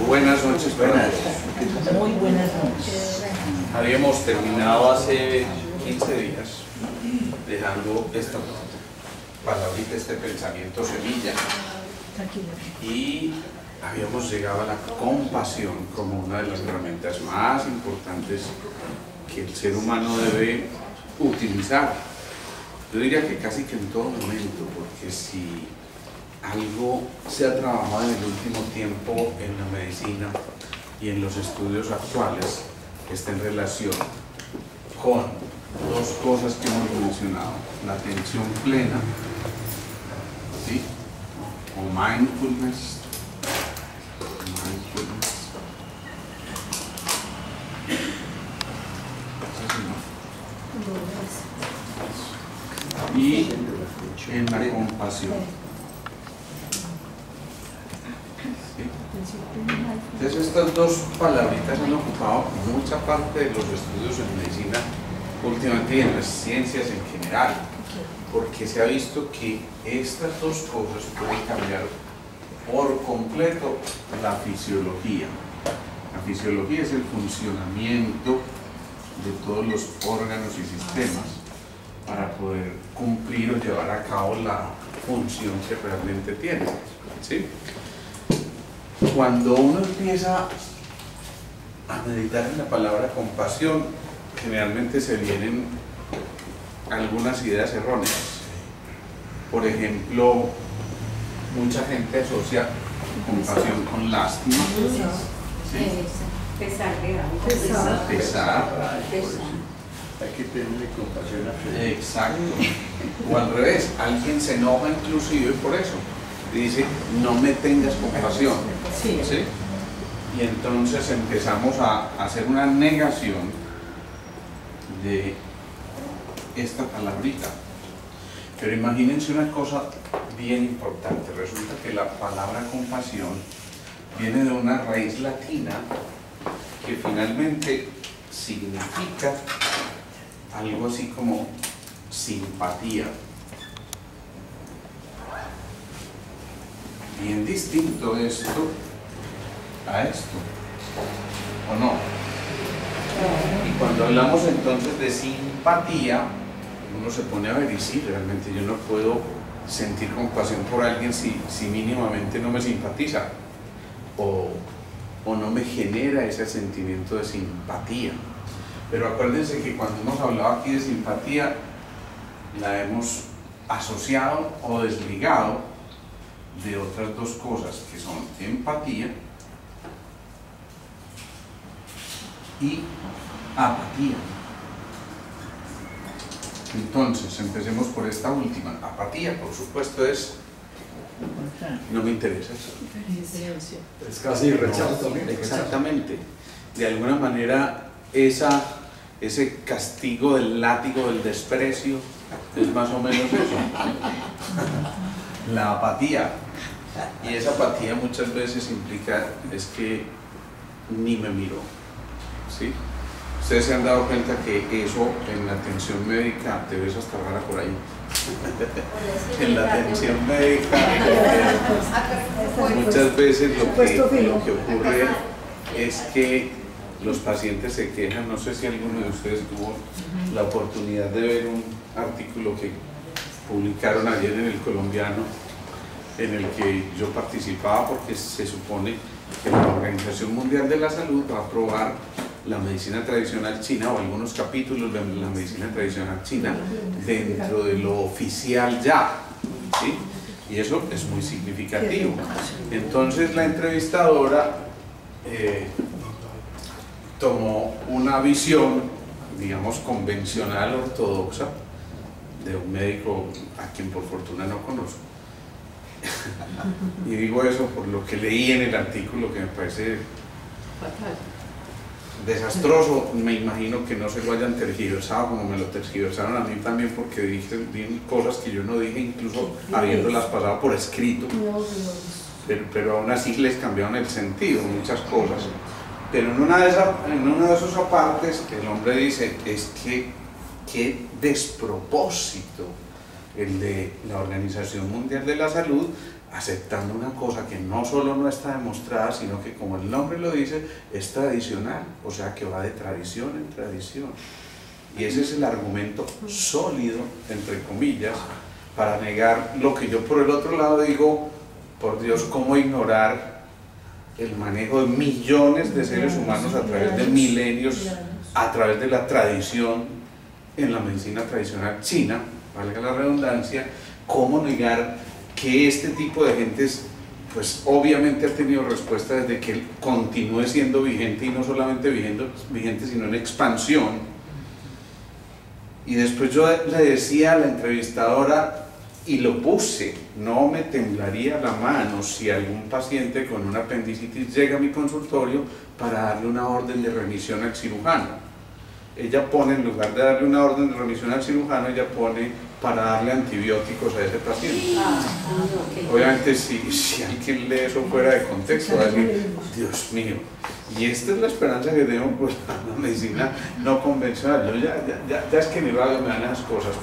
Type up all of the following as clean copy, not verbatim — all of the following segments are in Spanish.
Buenas noches para todos. Muy buenas noches. Habíamos terminado hace 15 días dejando esta palabrita, este pensamiento semilla, y habíamos llegado a la compasión como una de las herramientas más importantes que el ser humano debe utilizar. Yo diría que casi que en todo momento, porque si algo se ha trabajado en el último tiempo en la medicina y en los estudios actuales, está en relación con dos cosas que hemos mencionado: la atención plena, ¿sí? O mindfulness, y en la compasión. ¿Sí? Entonces estas dos palabritas han ocupado mucha parte de los estudios en medicina últimamente y en las ciencias en general, porque se ha visto que estas dos cosas pueden cambiar por completo la fisiología. La fisiología es el funcionamiento de todos los órganos y sistemas para poder cumplir o llevar a cabo la función que realmente tiene, ¿sí? Cuando uno empieza a meditar en la palabra compasión, generalmente se vienen algunas ideas erróneas. Por ejemplo, mucha gente asocia compasión con lástima, ¿sí? Pesar. Hay que tenerle compasión a Felipe. Exacto. O al revés, alguien se enoja inclusive por eso. Y dice, no me tengas compasión. Sí. ¿Sí? Y entonces empezamos a hacer una negación de esta palabrita. Pero imagínense una cosa bien importante. Resulta que la palabra compasión viene de una raíz latina que finalmente significa algo así como simpatía. Bien distinto esto a esto, ¿o no? Y cuando hablamos entonces de simpatía, uno se pone a ver y sí, realmente yo no puedo sentir compasión por alguien si mínimamente no me simpatiza o no me genera ese sentimiento de simpatía. Pero acuérdense que cuando hemos hablado aquí de simpatía, la hemos asociado o desligado de otras dos cosas que son empatía y apatía. Entonces, empecemos por esta última. Apatía, por supuesto, es no me interesa. Es casi rechazo también. Exactamente. De alguna manera, ese castigo del látigo del desprecio es más o menos eso. La apatía. Y esa apatía muchas veces implica es que ni me miró, ¿sí? Ustedes se han dado cuenta que eso en la atención médica, te ves hasta rara por ahí. En la atención médica muchas veces lo que ocurre es que los pacientes se quejan. No sé si alguno de ustedes tuvo la oportunidad de ver un artículo que publicaron ayer en El Colombiano, en el que yo participaba, porque se supone que la Organización Mundial de la Salud va a aprobar la medicina tradicional china o algunos capítulos de la medicina tradicional china dentro de lo oficial ya, ¿sí? Y eso es muy significativo. Entonces la entrevistadora tomó una visión, digamos, convencional, ortodoxa, de un médico a quien por fortuna no conozco. Y digo eso por lo que leí en el artículo, que me parece desastroso. Me imagino que no se lo hayan tergiversado como me lo tergiversaron a mí también, porque dije cosas que yo no dije, incluso habiéndolas pasado por escrito, pero aún así les cambiaron el sentido, muchas cosas. Pero en una de esos apartes el hombre dice, es que qué despropósito el de la Organización Mundial de la Salud aceptando una cosa que no solo no está demostrada, sino que, como el nombre lo dice, es tradicional, o sea que va de tradición en tradición. Y ese es el argumento sólido, entre comillas, para negar lo que yo por el otro lado digo, por Dios, ¿cómo ignorar el manejo de millones de seres humanos a través de milenios, a través de la tradición en la medicina tradicional china, valga la redundancia? ¿Cómo negar que este tipo de gentes, pues obviamente ha tenido respuesta desde que continúe siendo vigente, y no solamente vigente, sino en expansión? Y después yo le decía a la entrevistadora, y lo puse, no me temblaría la mano si algún paciente con una apendicitis llega a mi consultorio para darle una orden de remisión al cirujano. Ella pone, en lugar de darle una orden de remisión al cirujano, ella pone para darle antibióticos a ese paciente. Obviamente si alguien lee eso fuera de contexto va a decir, Dios mío, y esta es la esperanza que tengo por la medicina no convencional. Yo ya es que mi radio me dan esas cosas,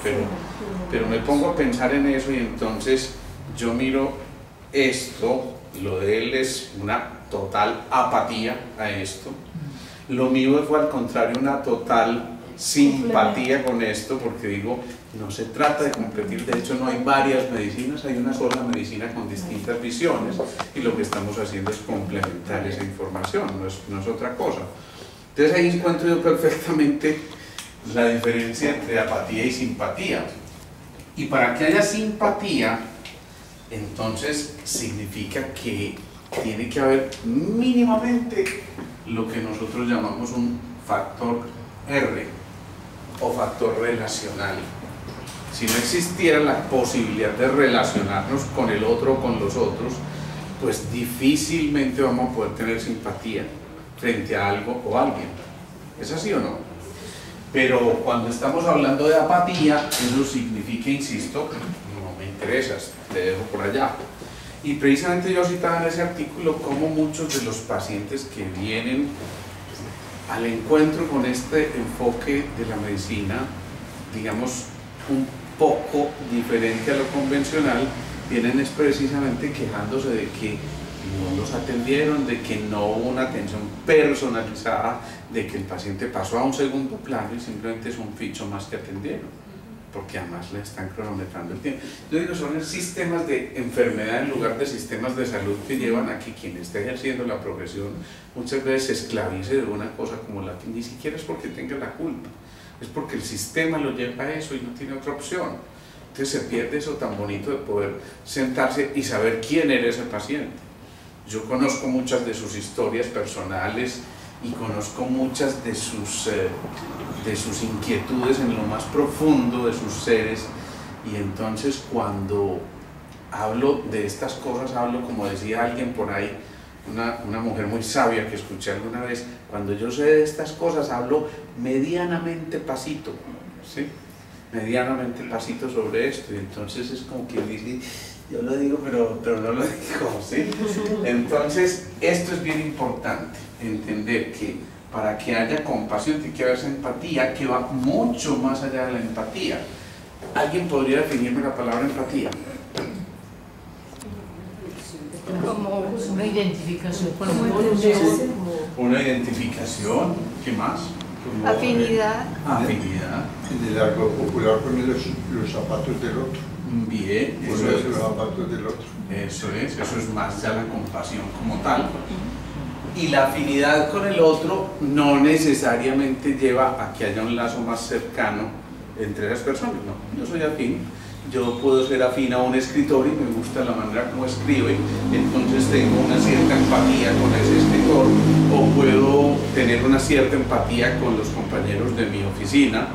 pero me pongo a pensar en eso, y entonces yo miro esto, lo de él es una total apatía a esto, lo mío fue al contrario una total simpatía con esto, porque digo, no se trata de competir, de hecho no hay varias medicinas, hay una sola medicina con distintas visiones, y lo que estamos haciendo es complementar esa información, no es otra cosa. Entonces ahí encuentro yo perfectamente la diferencia entre apatía y simpatía. Y para que haya simpatía, entonces significa que tiene que haber mínimamente lo que nosotros llamamos un factor R o factor relacional. Si no existiera la posibilidad de relacionarnos con el otro o con los otros, pues difícilmente vamos a poder tener simpatía frente a algo o alguien. ¿Es así o no? Pero cuando estamos hablando de apatía, eso significa, insisto, no me interesas, te dejo por allá. Y precisamente yo citaba en ese artículo cómo muchos de los pacientes que vienen al encuentro con este enfoque de la medicina, digamos, un poco diferente a lo convencional, vienen es precisamente quejándose de que no los atendieron, de que no hubo una atención personalizada, de que el paciente pasó a un segundo plano y simplemente es un ficho más que atendieron, porque además le están cronometrando el tiempo. Yo digo, son sistemas de enfermedad en lugar de sistemas de salud que llevan a que quien está ejerciendo la profesión muchas veces se esclavice de una cosa como la que ni siquiera es porque tenga la culpa, es porque el sistema lo lleva a eso y no tiene otra opción. Entonces se pierde eso tan bonito de poder sentarse y saber quién era ese paciente. Yo conozco muchas de sus historias personales y conozco muchas de sus inquietudes en lo más profundo de sus seres, y entonces cuando hablo de estas cosas, hablo, como decía alguien por ahí, una mujer muy sabia que escuché alguna vez, cuando yo sé de estas cosas hablo medianamente pasito, ¿sí? Medianamente pasito sobre esto, y entonces es como que dice, yo lo digo pero no lo digo, ¿sí? Entonces esto es bien importante, entender que para que haya compasión tiene que haber esa empatía que va mucho más allá de la empatía. ¿Alguien podría definirme la palabra empatía? Como una identificación con el Como otro. Una identificación, ¿qué más? Como Afinidad. Afinidad. en el argot popular poner los zapatos del otro. Bien, eso Ponerse los es. zapatos del otro. Eso es más ya la compasión como tal. Y la afinidad con el otro no necesariamente lleva a que haya un lazo más cercano entre las personas. No, yo soy afín, yo puedo ser afín a un escritor y me gusta la manera como escribe, entonces tengo una cierta empatía con ese escritor, o puedo tener una cierta empatía con los compañeros de mi oficina,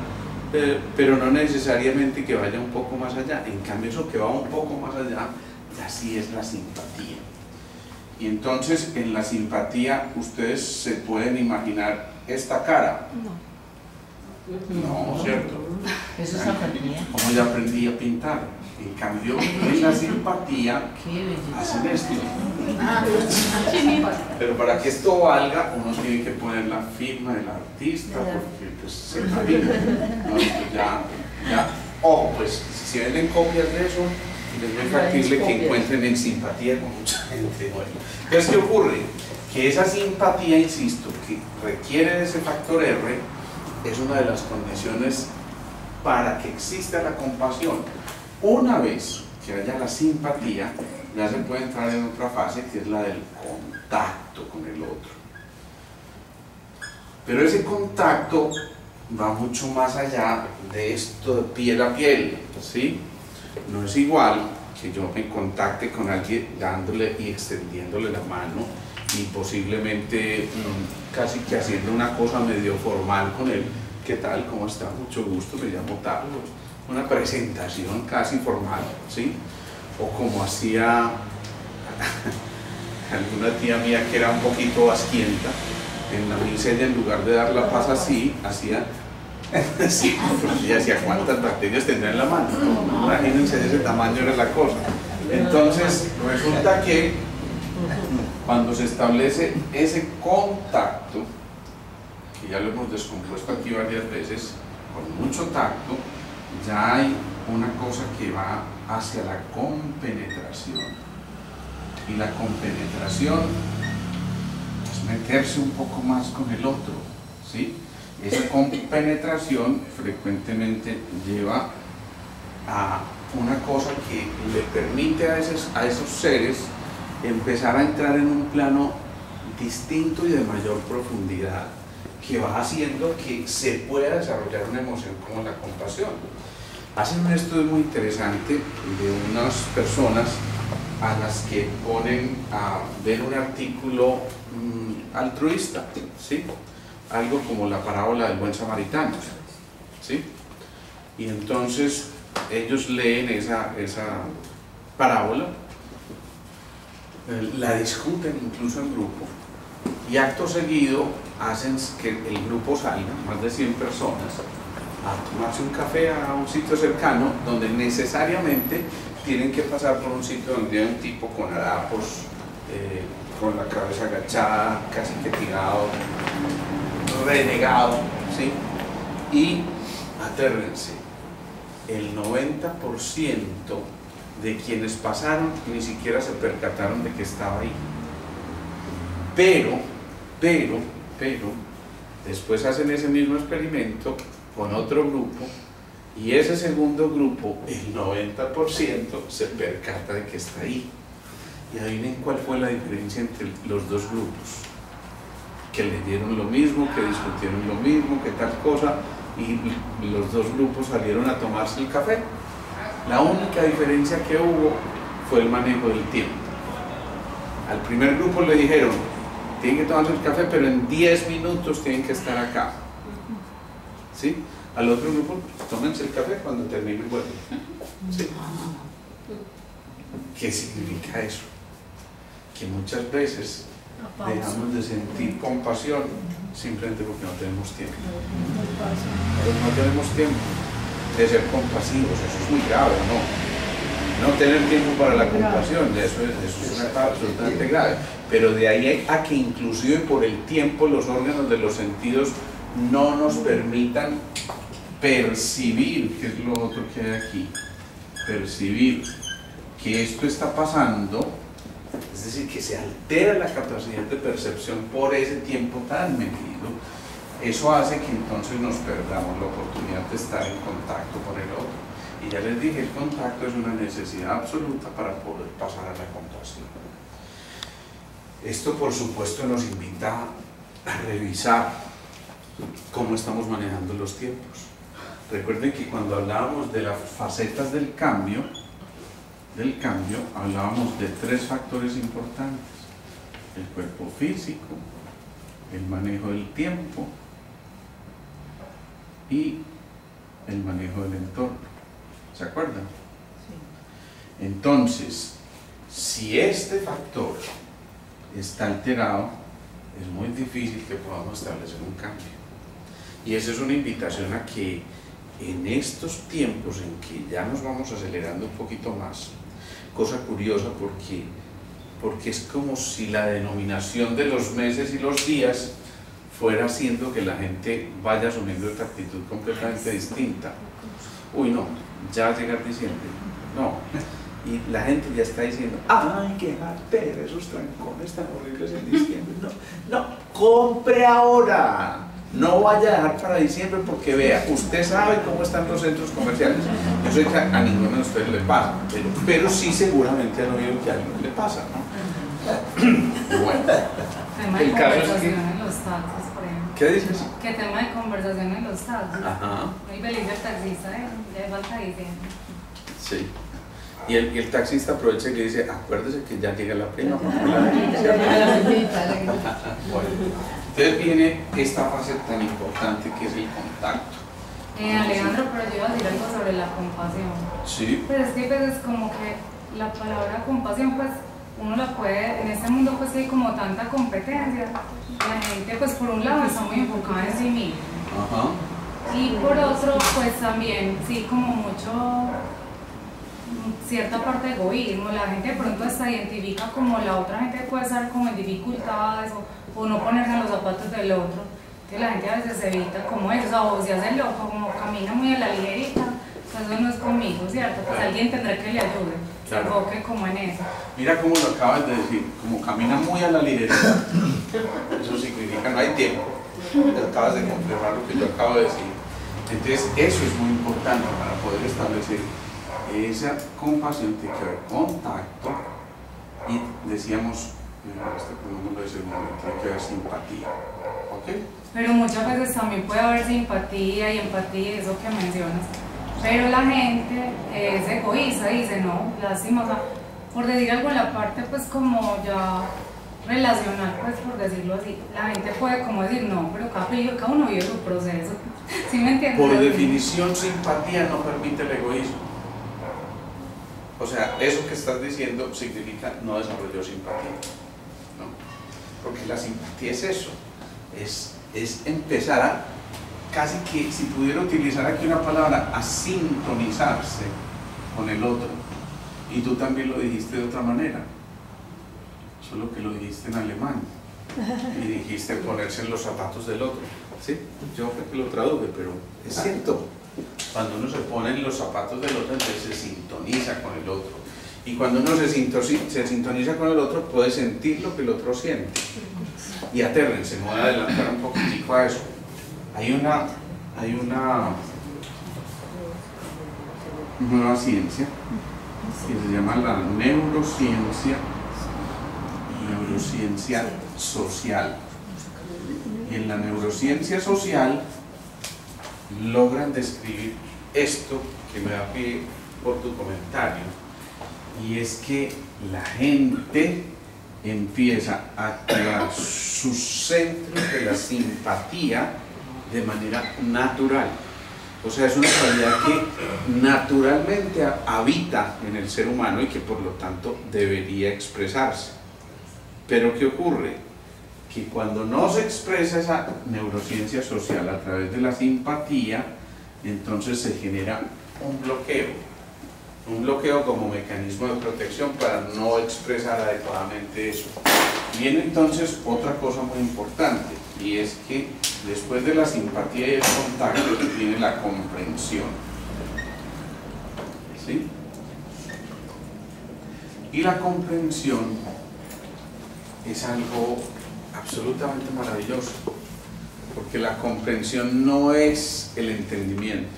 pero no necesariamente que vaya un poco más allá. En cambio, eso que va un poco más allá, ya sí es la simpatía. Y entonces en la simpatía ustedes se pueden imaginar esta cara. No, ¿cierto? Eso es apatía. Como ya aprendí a pintar. En cambio, en la simpatía Qué belleza. hacen esto. Pero para que esto valga, uno tiene que poner la firma del artista, porque pues se imagina. No, pues ya. Ojo, pues si venden copias de eso, es muy factible que encuentren en simpatía con mucha gente. Bueno, entonces, ¿qué ocurre? Que esa simpatía, insisto, que requiere de ese factor R, es una de las condiciones para que exista la compasión. Una vez que haya la simpatía, ya se puede entrar en otra fase, que es la del contacto con el otro. Pero ese contacto va mucho más allá de esto de piel a piel, ¿sí? No es igual que yo me contacte con alguien dándole y extendiéndole la mano y posiblemente casi que haciendo una cosa medio formal con él. ¿Qué tal? ¿Cómo está? Mucho gusto, me llamo Carlos. Una presentación casi formal, ¿sí? O como hacía alguna tía mía que era un poquito asquienta, en la misa ella en lugar de dar la paz así, hacía sí, porque ella decía cuántas bacterias tendrá en la mano, ¿no? Imagínense, de ese tamaño era la cosa. Entonces resulta que cuando se establece ese contacto, que ya lo hemos descompuesto aquí varias veces, con mucho tacto, ya hay una cosa que va hacia la compenetración. Y la compenetración es meterse un poco más con el otro, ¿sí? Esa compenetración frecuentemente lleva a una cosa que le permite a esos seres empezar a entrar en un plano distinto y de mayor profundidad, que va haciendo que se pueda desarrollar una emoción como la compasión. Hacen un estudio muy interesante de unas personas a las que ponen a ver un artículo altruista, ¿sí? Algo como la parábola del buen samaritano, ¿sí? Y entonces ellos leen esa parábola, la discuten incluso en grupo, y acto seguido hacen que el grupo salga, más de 100 personas, a tomarse un café a un sitio cercano donde necesariamente tienen que pasar por un sitio donde hay un tipo con harapos, con la cabeza agachada, casi que tirado, renegado, ¿sí? Y atérrense, el 90% de quienes pasaron ni siquiera se percataron de que estaba ahí. Pero, después hacen ese mismo experimento con otro grupo, y ese segundo grupo, el 90% se percata de que está ahí. Y adivinen cuál fue la diferencia entre los dos grupos, que leyeron lo mismo, que discutieron lo mismo, que tal cosa, y los dos grupos salieron a tomarse el café. La única diferencia que hubo fue el manejo del tiempo. Al primer grupo le dijeron, tienen que tomarse el café, pero en 10 minutos tienen que estar acá, ¿sí? Al otro grupo, tómense el café cuando termine el vuelo, ¿sí? ¿Qué significa eso? Que muchas veces dejamos de sentir compasión simplemente porque no tenemos tiempo. No tenemos tiempo de ser compasivos, eso es muy grave, ¿no? No tener tiempo para la compasión, eso es una cosa absolutamente grave. Pero de ahí a que inclusive por el tiempo los órganos de los sentidos no nos permitan percibir, que es lo otro que hay aquí, percibir que esto está pasando, es decir, que se altera la capacidad de percepción por ese tiempo tan medido. Eso hace que entonces nos perdamos la oportunidad de estar en contacto con el otro. Y ya les dije, el contacto es una necesidad absoluta para poder pasar a la compasión. Esto, por supuesto, nos invita a revisar cómo estamos manejando los tiempos. Recuerden que cuando hablábamos de las facetas del cambio, hablábamos de 3 factores importantes: el cuerpo físico, el manejo del tiempo y el manejo del entorno. ¿Se acuerdan? Sí. Entonces, si este factor está alterado, es muy difícil que podamos establecer un cambio. Y esa es una invitación a que en estos tiempos en que ya nos vamos acelerando un poquito más, cosa curiosa porque es como si la denominación de los meses y los días fuera haciendo que la gente vaya asumiendo esta actitud completamente distinta. Uy, no, ya llega diciembre, no. y la gente ya está diciendo, ay, qué jartera, esos trancones tan horribles en diciembre. No, compre ahora. No vaya a dejar para diciembre porque vea, usted sabe cómo están los centros comerciales. Yo sé que a ninguno de ustedes le pasa, pero sí seguramente han oído que a alguien le pasa, ¿no? Bueno, tema de conversación en los taxis, por ejemplo. ¿Qué dices? ¿Qué tema de conversación en los taxis? Ajá. Muy feliz el taxista, ya falta diciendo. Sí. Y el taxista aprovecha y le dice, acuérdese que ya llega la prima. Bueno, entonces viene esta fase tan importante que es el contacto. Alejandro, pero yo iba a decir algo sobre la compasión. Sí. Pero es que a veces como que la palabra compasión, pues uno la puede, en este mundo pues hay como tanta competencia, la gente pues por un lado está muy enfocada en sí misma. Ajá. Y por otro pues también sí como mucho cierta parte de egoísmo, la gente de pronto se identifica como la otra gente puede estar como en dificultades o no ponerse en los zapatos del otro, que la gente a veces se evita como eso, o se hace loco, como camina muy a la ligerita, pues eso no es conmigo, ¿cierto? Pues alguien tendrá que le ayude, se enfoque como en eso. Mira cómo lo acabas de decir, como camina muy a la ligerita, eso significa no hay tiempo, acabas de confirmar lo que yo acabo de decir. Entonces eso es muy importante para poder establecer esa compasión, tiene que haber contacto y decíamos, pongámoslo de segundo, tiene que haber simpatía, ¿ok? Pero muchas veces también puede haber simpatía y empatía, eso que mencionas, pero la gente es egoísta, dice, no, lástima, o sea, por decir algo en la parte pues como ya relacional, pues por decirlo así, la gente puede como decir, no, pero cada uno vive su proceso, ¿sí me entiendes? Por definición, simpatía no permite el egoísmo. O sea, eso que estás diciendo significa no desarrolló simpatía, ¿no? Porque la simpatía es eso, es empezar a, casi que si pudiera utilizar aquí una palabra, a sintonizarse con el otro. Y tú también lo dijiste de otra manera, solo que lo dijiste en alemán y dijiste ponerse en los zapatos del otro, ¿sí? Yo creo que lo traduje, pero es cierto. Cuando uno se pone en los zapatos del otro, entonces se sintoniza con el otro. Y cuando uno se sintoniza con el otro, puede sentir lo que el otro siente. Y atérrense, me voy a adelantar un poquitico a eso. Hay una nueva ciencia que se llama la neurociencia social. Y en la neurociencia social logran describir esto que me da pie por tu comentario, y es que la gente empieza a activar sus centros de la simpatía de manera natural. O sea, es una cualidad que naturalmente habita en el ser humano y que por lo tanto debería expresarse. Pero ¿qué ocurre? Que cuando no se expresa esa neurociencia social a través de la simpatía, entonces se genera un bloqueo como mecanismo de protección para no expresar adecuadamente eso. Viene entonces otra cosa muy importante, y es que después de la simpatía y el contacto viene la comprensión, ¿sí? Y la comprensión es algo absolutamente maravilloso, porque la comprensión no es el entendimiento.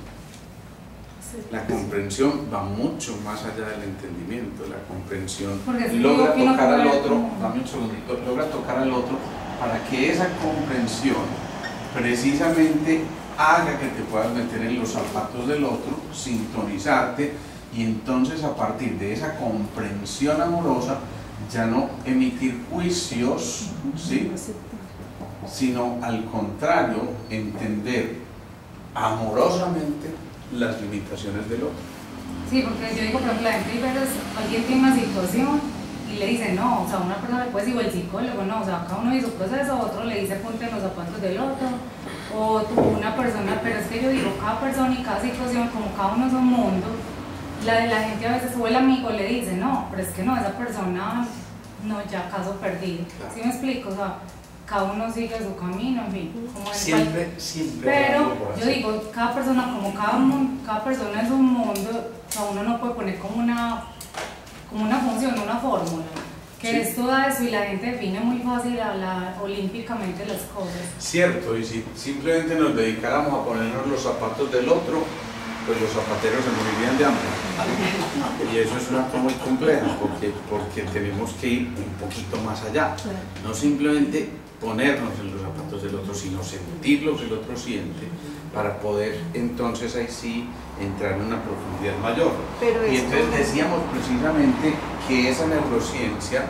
La comprensión va mucho más allá del entendimiento. La comprensión logra tocar al otro, dame un segundito, logra tocar al otro para que esa comprensión precisamente haga que te puedas meter en los zapatos del otro, sintonizarte, y entonces a partir de esa comprensión amorosa ya no emitir juicios, ¿sí?, sino al contrario, entender amorosamente las limitaciones del otro. Sí, porque yo digo, por ejemplo, la gente a veces alguien tiene una situación y le dice no, o sea, una persona le puede decir, o el psicólogo, no, o sea, cada uno dice su proceso, otro le dice ponte en los zapatos del otro, o una persona, pero es que yo digo, cada persona y cada situación, como cada uno es un mundo, la gente a veces, o el amigo le dice, no, pero es que no, esa persona, no, ya caso perdido, claro. ¿Sí me explico? O sea, cada uno sigue su camino, en fin. Como siempre. Pero yo digo, cada persona, como cada persona es un mundo, o sea, uno no puede poner como una como una función, una fórmula, que es todo eso y la gente define muy fácil olímpicamente las cosas. Cierto, y si simplemente nos dedicáramos a ponernos los zapatos del otro, pues los zapateros se morirían de hambre. Y eso es una cosa muy compleja, porque tenemos que ir un poquito más allá. No simplemente ponernos en los zapatos del otro, sino sentir lo que el otro siente, para poder entonces ahí sí entrar en una profundidad mayor. Y entonces decíamos precisamente que esa neurociencia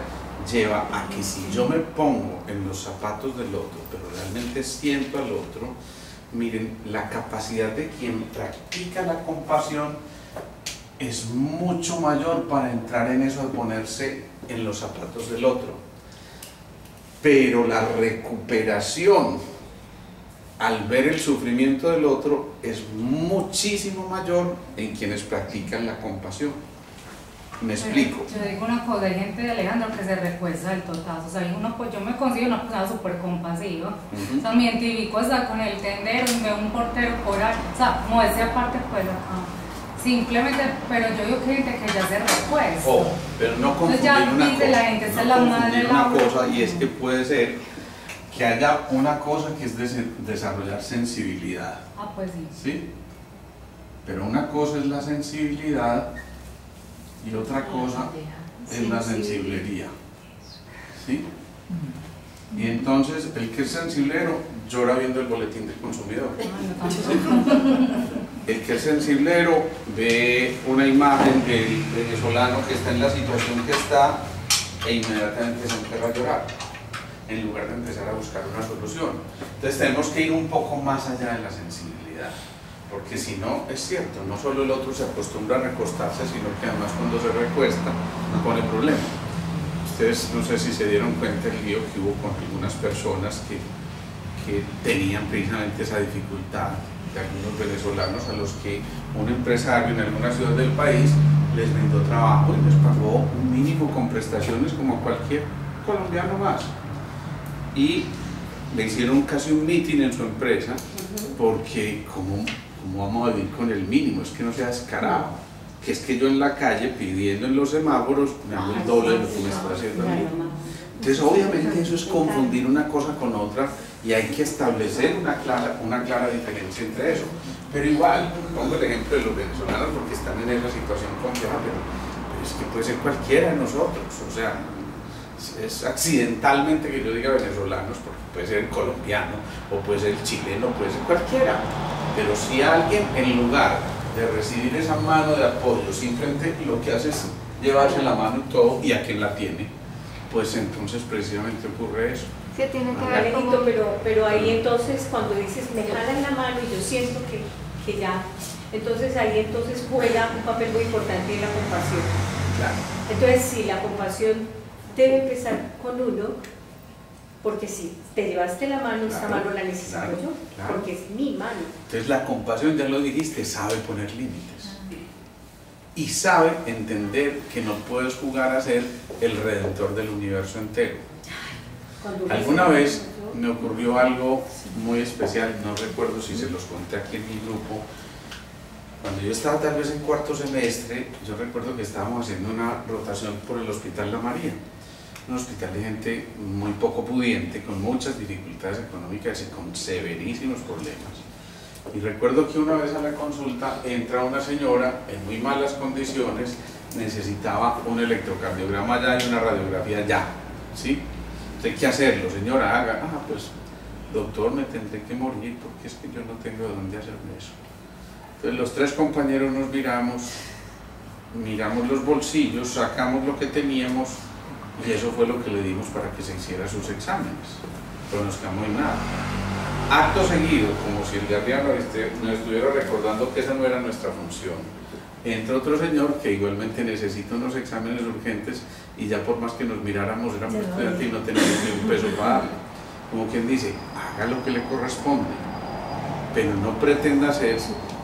lleva a que si yo me pongo en los zapatos del otro, pero realmente siento al otro, miren, la capacidad de quien practica la compasión es mucho mayor para entrar en eso de ponerse en los zapatos del otro. Pero la recuperación al ver el sufrimiento del otro es muchísimo mayor en quienes practican la compasión. ¿Me explico? Yo digo una cosa, hay gente de Alejandro que se recuesta del totazo, o sea, yo me considero una persona súper compasiva, o sea, mi identifico hasta con el tendero y veo un portero por ahí, o sea, como ese aparte pues acá, simplemente, pero yo digo que hay gente que ya se recuesta. Oh, pero no confundir ya una dice cosa, la gente, esa es la madre de la cosa, y es que puede ser que haya una cosa que es desarrollar sensibilidad. Ah, pues sí. ¿Sí? Pero una cosa es la sensibilidad y otra cosa es la sensiblería. ¿Sí? Y entonces el que es sensiblero llora viendo el boletín del consumidor. El que es sensiblero ve una imagen del venezolano que está en la situación que está e inmediatamente se empieza a llorar, en lugar de empezar a buscar una solución. Entonces tenemos que ir un poco más allá de la sensibilidad, porque si no, es cierto, no solo el otro se acostumbra a recostarse, sino que además cuando se recuesta pone problema. Ustedes no sé si se dieron cuenta el lío que hubo con algunas personas que tenían precisamente esa dificultad, de algunos venezolanos a los que un empresario en alguna ciudad del país les brindó trabajo y les pagó un mínimo con prestaciones como cualquier colombiano más. Y le hicieron casi un meeting en su empresa, porque ¿cómo vamos a vivir con el mínimo? Es que no sea descarado, que es que yo en la calle pidiendo en los semáforos me hago el doble de lo que me está haciendo a mí. Entonces obviamente eso es confundir una cosa con otra y hay que establecer una clara diferencia entre eso. Pero igual, pongo el ejemplo de los venezolanos porque están en esa situación compleja, pero es que puede ser cualquiera de nosotros, o sea, es accidentalmente que yo diga venezolanos, porque puede ser colombiano, o puede ser chileno, puede ser cualquiera, pero si alguien en lugar de recibir esa mano de apoyo simplemente lo que hace es llevarse la mano y todo, y a quien la tiene, pues entonces precisamente ocurre eso. Sí, tiene que ver como... pero ahí entonces cuando dices me jalan la mano y yo siento que ya, entonces ahí entonces juega un papel muy importante en la compasión. Claro. Entonces sí, la compasión debe empezar con uno, porque si te llevaste la mano, esta mano la necesito yo, porque es mi mano. Entonces la compasión, ya lo dijiste, sabe poner límites y sabe entender que no puedes jugar a ser el redentor del universo entero. Alguna vez me ocurrió algo muy especial, no recuerdo si se los conté aquí en mi grupo. Cuando yo estaba tal vez en cuarto semestre, yo recuerdo que estábamos haciendo una rotación por el Hospital La María, un hospital de gente muy poco pudiente, con muchas dificultades económicas y con severísimos problemas. Y recuerdo que una vez a la consulta entra una señora en muy malas condiciones, necesitaba un electrocardiograma ya y una radiografía ya, ¿sí? Entonces, ¿qué hacerlo, señora? Haga. Ah, pues, doctor, me tendré que morir porque es que yo no tengo de dónde hacerme eso. Entonces los tres compañeros nos miramos los bolsillos, sacamos lo que teníamos y eso fue lo que le dimos para que se hiciera sus exámenes. Pero nos quedamos en nada. Acto seguido, como si el de arriba nos estuviera recordando que esa no era nuestra función, entra otro señor que igualmente necesita unos exámenes urgentes y ya por más que nos miráramos éramos estudiantes y no teníamos ni un peso para darle. Como quien dice, haga lo que le corresponde, pero no pretenda ser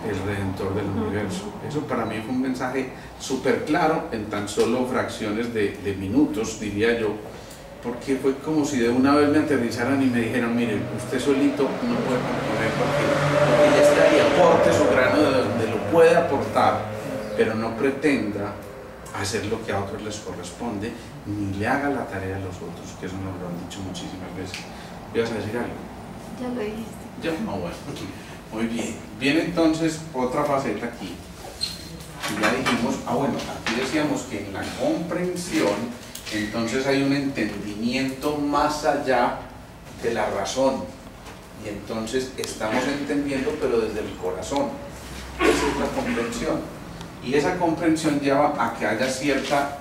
el redentor del universo. Eso para mí fue un mensaje súper claro en tan solo fracciones de minutos, diría yo, porque fue como si de una vez me aterrizaran y me dijeran, mire, usted solito no puede componer porque ya está ahí, aporte su grano de donde lo puede aportar, pero no pretenda hacer lo que a otros les corresponde, ni le haga la tarea a los otros, que eso nos lo han dicho muchísimas veces. ¿Ibas a decir algo? Ya lo dijiste. Ya, no, bueno. Muy bien. Viene entonces otra faceta aquí. Y ya dijimos, bueno, aquí decíamos que en la comprensión, entonces hay un entendimiento más allá de la razón. Y entonces estamos entendiendo, pero desde el corazón. Esa es la comprensión. Y esa comprensión lleva a que haya cierta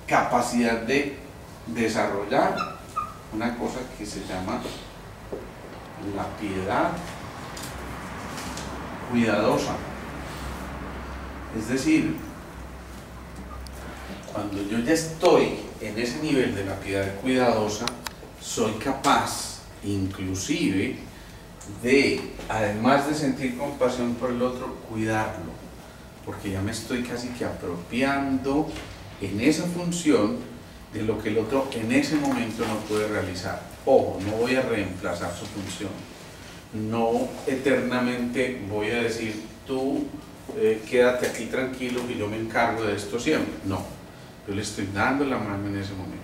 capacidad de desarrollar una cosa que se llama la piedad cuidadosa. Es decir, cuando yo ya estoy en ese nivel de la piedad cuidadosa, soy capaz, inclusive, de, además de sentir compasión por el otro, cuidarlo, porque ya me estoy casi que apropiando en esa función de lo que el otro en ese momento no puede realizar. Ojo, no voy a reemplazar su función, no eternamente voy a decir tú quédate aquí tranquilo que yo me encargo de esto siempre. No, yo le estoy dando la mano en ese momento,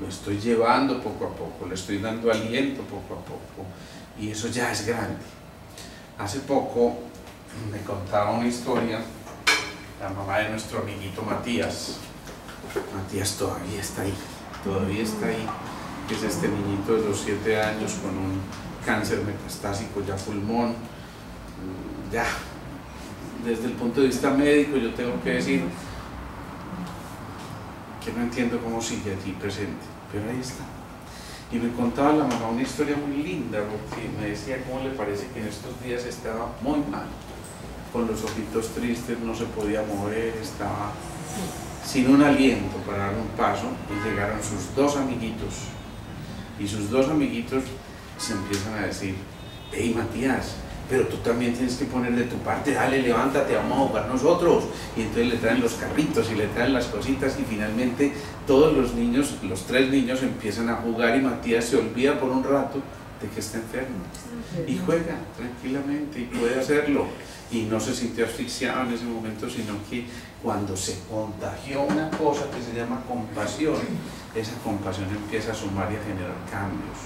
lo estoy llevando poco a poco, le estoy dando aliento poco a poco, y eso ya es grande. Hace poco me contaba una historia la mamá de nuestro amiguito Matías. Matías todavía está ahí, que es este niñito de los 7 años con un cáncer metastásico ya pulmón. Ya, desde el punto de vista médico yo tengo que decir que no entiendo cómo sigue allí presente, pero ahí está. Y me contaba la mamá una historia muy linda, porque me decía cómo le parece que en estos días estaba muy mal, con los ojitos tristes, no se podía mover, estaba sin un aliento para dar un paso, y llegaron sus 2 amiguitos, y sus 2 amiguitos se empiezan a decir: hey Matías, pero tú también tienes que poner de tu parte, dale, levántate, vamos a jugar nosotros. Y entonces le traen los carritos y le traen las cositas, y finalmente todos los niños, los 3 niños empiezan a jugar, y Matías se olvida por un rato de que está enfermo y juega tranquilamente y puede hacerlo, y no se sintió asfixiado en ese momento, sino que cuando se contagió una cosa que se llama compasión, esa compasión empieza a sumar y a generar cambios.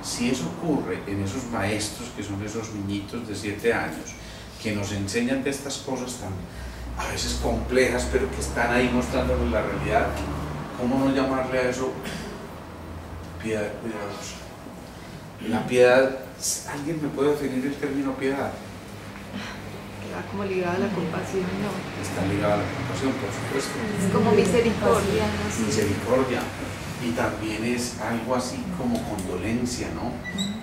Si eso ocurre en esos maestros, que son esos niñitos de 7 años, que nos enseñan de estas cosas tan a veces complejas, pero que están ahí mostrándonos la realidad, ¿cómo no llamarle a eso piedad cuidadosa? La piedad, ¿alguien me puede definir el término piedad? Está como ligada a la compasión, ¿no? Está ligada a la compasión, por supuesto. Es como misericordia, ¿no? Sí. Misericordia. Y también es algo así como condolencia, ¿no?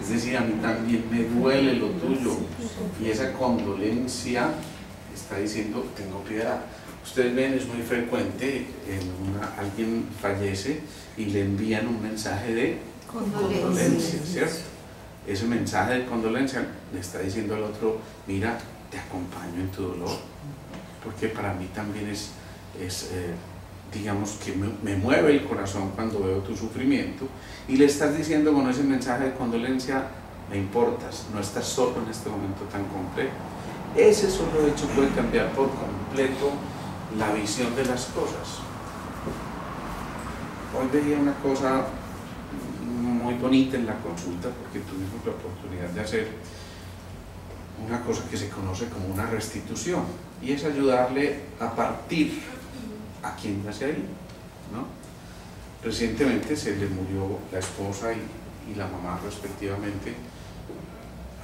Es decir, a mí también me duele lo tuyo, y esa condolencia está diciendo: tengo piedad. Ustedes ven, es muy frecuente, alguien fallece y le envían un mensaje de condolencia, ¿cierto? Ese mensaje de condolencia le está diciendo al otro: mira, te acompaño en tu dolor, porque para mí también es digamos que me mueve el corazón cuando veo tu sufrimiento, y le estás diciendo con ese mensaje de condolencia: me importas, no estás solo en este momento tan complejo. Ese solo hecho puede cambiar por completo la visión de las cosas. Hoy veía una cosa muy bonita en la consulta, porque tuvimos la oportunidad de hacer una cosa que se conoce como una restitución, y es ayudarle a partir a quien nace ahí, ¿no? Recientemente se le murió la esposa y la mamá respectivamente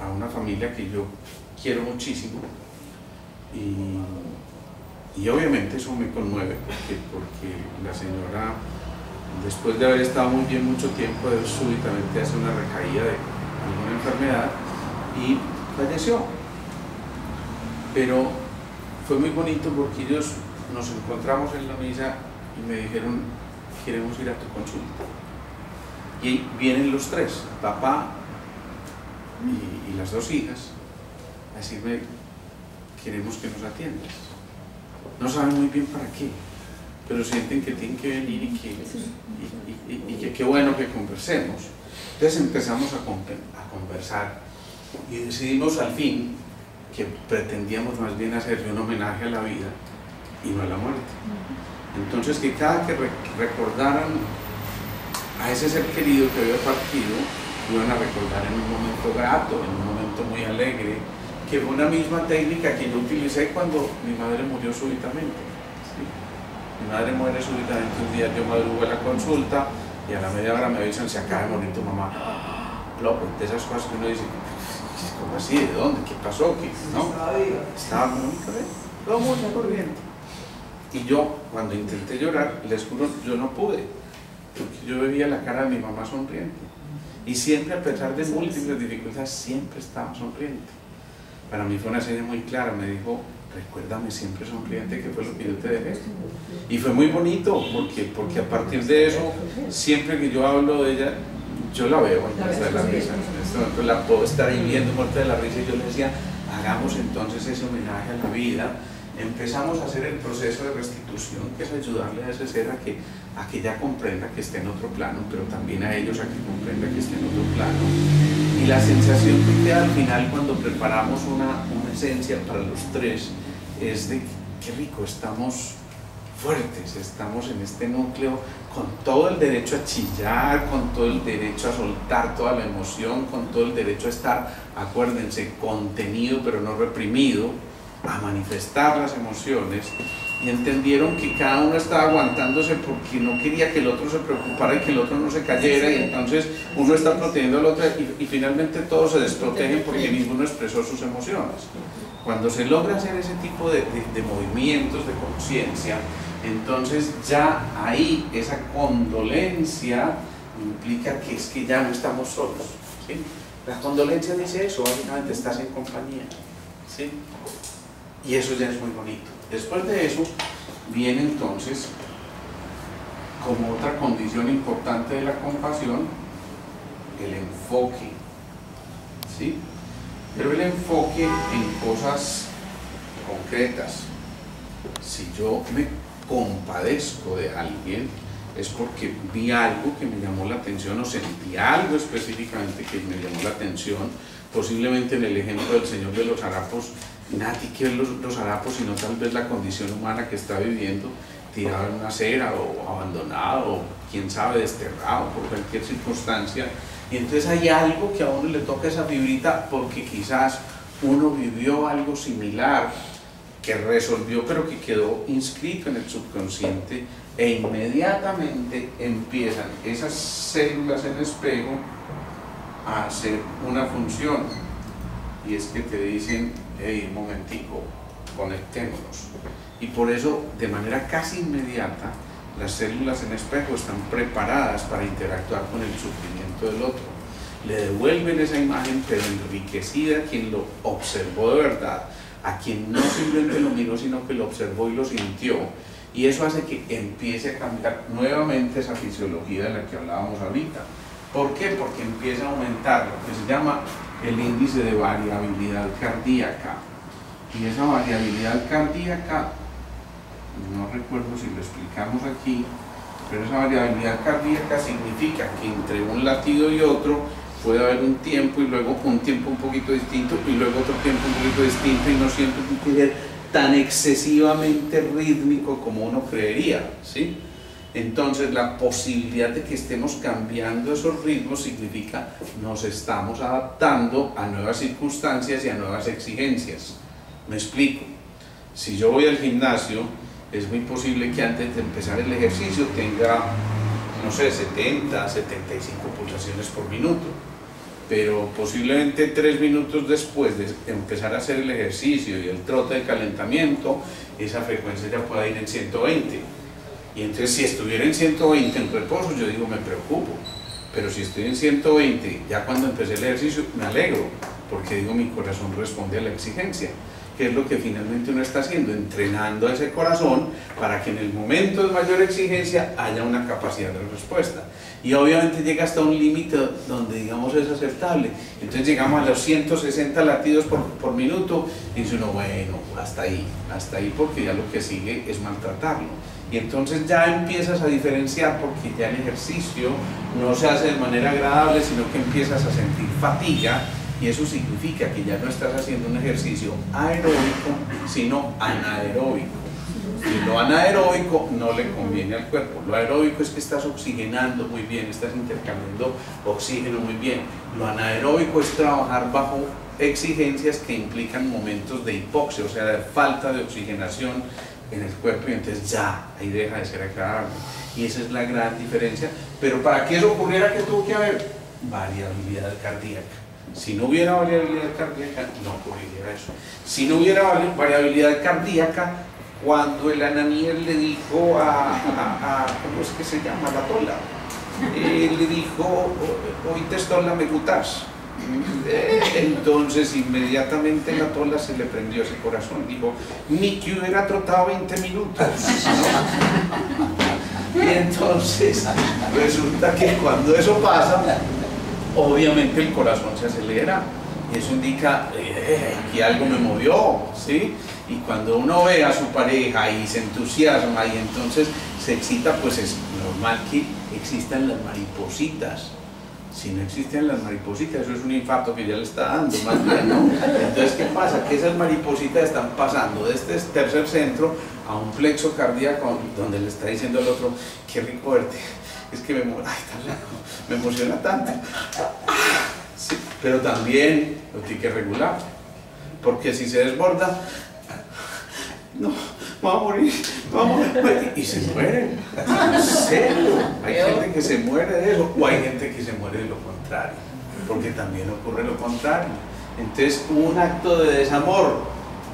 a una familia que yo quiero muchísimo, y obviamente eso me conmueve, porque la señora, después de haber estado muy bien mucho tiempo, súbitamente hace una recaída de alguna enfermedad y falleció. Pero fue muy bonito, porque ellos nos encontramos en la misa y me dijeron: queremos ir a tu consulta. Y vienen los 3, papá y las 2 hijas, a decirme: queremos que nos atiendas. No saben muy bien para qué, pero sienten que tienen que venir, y que qué bueno que conversemos. Entonces empezamos a conversar, y decidimos al fin que pretendíamos más bien hacerle un homenaje a la vida, y no a la muerte. Entonces, que cada que recordaran a ese ser querido que había partido, iban a recordar en un momento grato, en un momento muy alegre, que fue una misma técnica que yo utilicé cuando mi madre murió súbitamente. ¿Sí? Mi madre muere súbitamente un día, yo madrugo a la consulta y a la media hora me avisan, se acaba de morir tu mamá. De esas cosas que uno dice, ¿cómo así? ¿De dónde? ¿Qué pasó? ¿Qué? ¿No? Estaba muy corriente, todo muy corriente. Y yo, cuando intenté llorar, les juro, yo no pude, porque yo veía la cara de mi mamá sonriente. Y siempre, a pesar de múltiples dificultades, siempre estaba sonriente. Para mí fue una señal muy clara, me dijo, recuérdame siempre sonriente, que fue lo que yo te dejé. Y fue muy bonito, porque a partir de eso, siempre que yo hablo de ella, yo la veo muerta de la risa. En este momento la puedo estar ahí viendo muerta de la risa, y yo le decía, hagamos entonces ese homenaje a la vida. Empezamos a hacer el proceso de restitución, que es ayudarle a ese ser a que ya comprenda que esté en otro plano, pero también a ellos a que comprenda que esté en otro plano. Y la sensación que queda al final cuando preparamos una esencia para los tres es de qué rico, estamos fuertes, estamos en este núcleo con todo el derecho a chillar, con todo el derecho a soltar toda la emoción, con todo el derecho a estar, acuérdense, contenido pero no reprimido, a manifestar las emociones, y entendieron que cada uno estaba aguantándose porque no quería que el otro se preocupara y que el otro no se cayera, y entonces uno está protegiendo al otro y finalmente todos se desprotegen porque ninguno expresó sus emociones. Cuando se logra hacer ese tipo de movimientos de conciencia, entonces ya ahí esa condolencia implica que es que ya no estamos solos, ¿sí? La condolencia dice eso, básicamente estás en compañía, ¿sí? Y eso ya es muy bonito. Después de eso viene entonces, como otra condición importante de la compasión, el enfoque, ¿sí? Pero el enfoque en cosas concretas. Si yo me compadezco de alguien, es porque vi algo que me llamó la atención o sentí algo específicamente que me llamó la atención. Posiblemente en el ejemplo del señor de los harapos, nadie quiere los harapos, sino tal vez la condición humana que está viviendo, tirado en una acera o abandonado, o quién sabe, desterrado por cualquier circunstancia. Y entonces hay algo que a uno le toca esa fibrita porque quizás uno vivió algo similar que resolvió pero que quedó inscrito en el subconsciente, e inmediatamente empiezan esas células en espejo a hacer una función, y es que te dicen, hey, un momentico, conectémonos. Y por eso, de manera casi inmediata, las células en espejo están preparadas para interactuar con el sufrimiento del otro. Le devuelven esa imagen, pero enriquecida, a quien lo observó de verdad, a quien no simplemente lo miró, sino que lo observó y lo sintió. Y eso hace que empiece a cambiar nuevamente esa fisiología de la que hablábamos ahorita. ¿Por qué? Porque empieza a aumentar lo que se llama el índice de variabilidad cardíaca. Y esa variabilidad cardíaca, no recuerdo si lo explicamos aquí, pero esa variabilidad cardíaca significa que entre un latido y otro puede haber un tiempo, y luego un tiempo un poquito distinto, y luego otro tiempo un poquito distinto, y no siempre tiene que ser tan excesivamente rítmico como uno creería, ¿sí? Entonces la posibilidad de que estemos cambiando esos ritmos significa nos estamos adaptando a nuevas circunstancias y a nuevas exigencias. Me explico. Si yo voy al gimnasio, es muy posible que antes de empezar el ejercicio tenga, no sé, 70, 75 pulsaciones por minuto, pero posiblemente 3 minutos después de empezar a hacer el ejercicio y el trote de calentamiento, esa frecuencia ya pueda ir en 120. Y entonces, si estuviera en 120 en reposo, yo digo, me preocupo. Pero si estoy en 120, ya cuando empecé el ejercicio, me alegro, porque digo, mi corazón responde a la exigencia, que es lo que finalmente uno está haciendo, entrenando a ese corazón para que en el momento de mayor exigencia haya una capacidad de respuesta. Y obviamente llega hasta un límite donde, digamos, es aceptable. Entonces llegamos a los 160 latidos por minuto, y dice uno, bueno, hasta ahí, porque ya lo que sigue es maltratarlo. Y entonces ya empiezas a diferenciar, porque ya el ejercicio no se hace de manera agradable, sino que empiezas a sentir fatiga, y eso significa que ya no estás haciendo un ejercicio aeróbico, sino anaeróbico. Y lo anaeróbico no le conviene al cuerpo. Lo aeróbico es que estás oxigenando muy bien, estás intercambiando oxígeno muy bien. Lo anaeróbico es trabajar bajo exigencias que implican momentos de hipoxia, o sea, de falta de oxigenación en el cuerpo, y entonces ya, ahí deja de ser agradable. Y esa es la gran diferencia. Pero para que eso ocurriera, ¿qué tuvo que haber? Variabilidad cardíaca. Si no hubiera variabilidad cardíaca, no ocurriría eso. Si no hubiera variabilidad cardíaca, cuando el Ananiel le dijo a ¿cómo es que se llama? La tola. Le dijo, hoy te tola me gustas. Entonces inmediatamente la tola se le prendió ese corazón. Dijo, ni que hubiera trotado 20 minutos. Y entonces resulta que cuando eso pasa, obviamente el corazón se acelera y eso indica que algo me movió, ¿sí? Y cuando uno ve a su pareja y se entusiasma y entonces se excita, pues es normal que existan las maripositas. Si no existen las maripositas, eso es un infarto que ya le está dando, más bien, ¿no? Entonces, ¿qué pasa? Que esas maripositas están pasando de este tercer centro a un plexo cardíaco donde le está diciendo al otro, qué rico verte, es que me emociona tanto. Sí, pero también lo tiene que regular, porque si se desborda, no, va a morir, y se muere. ¿En serio? Hay gente que se muere de eso, o hay gente que se muere de lo contrario, porque también ocurre lo contrario. Entonces, un acto de desamor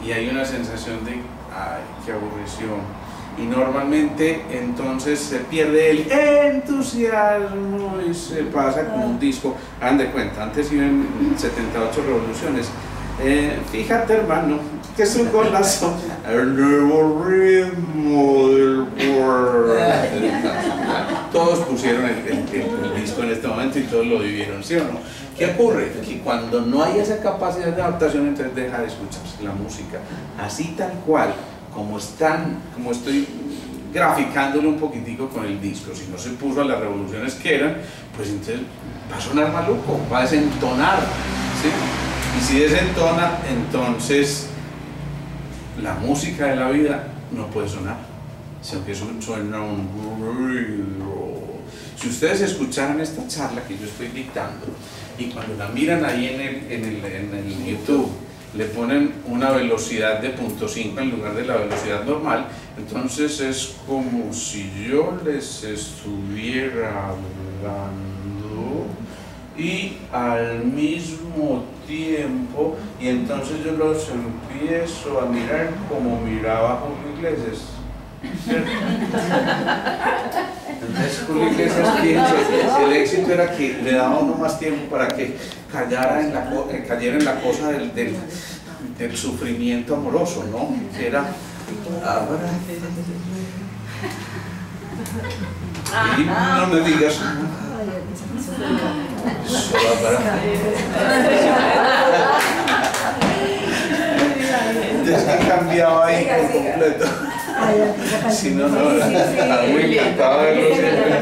y hay una sensación de, ay, qué aburrición. Y normalmente entonces se pierde el entusiasmo y se pasa como un disco. Hagan de cuenta, antes iban 78 revoluciones. Fíjate, hermano, que es un golazo. El nuevo ritmo del world. Todos pusieron el disco en este momento y todos lo vivieron, ¿sí o no? ¿Qué ocurre? Que cuando no hay esa capacidad de adaptación, entonces deja de escucharse la música. Así tal cual, como estoy graficándole un poquitico con el disco, si no se puso a las revoluciones que eran, pues entonces va a sonar maluco, va a desentonar, ¿sí? Y si desentona, entonces la música de la vida no puede sonar, sino que suena un ruido. Si ustedes escucharan esta charla que yo estoy dictando y cuando la miran ahí en el YouTube, le ponen una velocidad de 0.5 en lugar de la velocidad normal, entonces es como si yo les estuviera hablando y al mismo tiempo, y entonces yo los empiezo a mirar como miraba Julio Iglesias. Entonces Julio Iglesias piensa que el éxito era que le daba a uno más tiempo para que cayera en la cosa del sufrimiento amoroso, ¿no? Que era y no me digas entonces que cambiaba ahí por completo. Si no, me encantaba verlo siempre.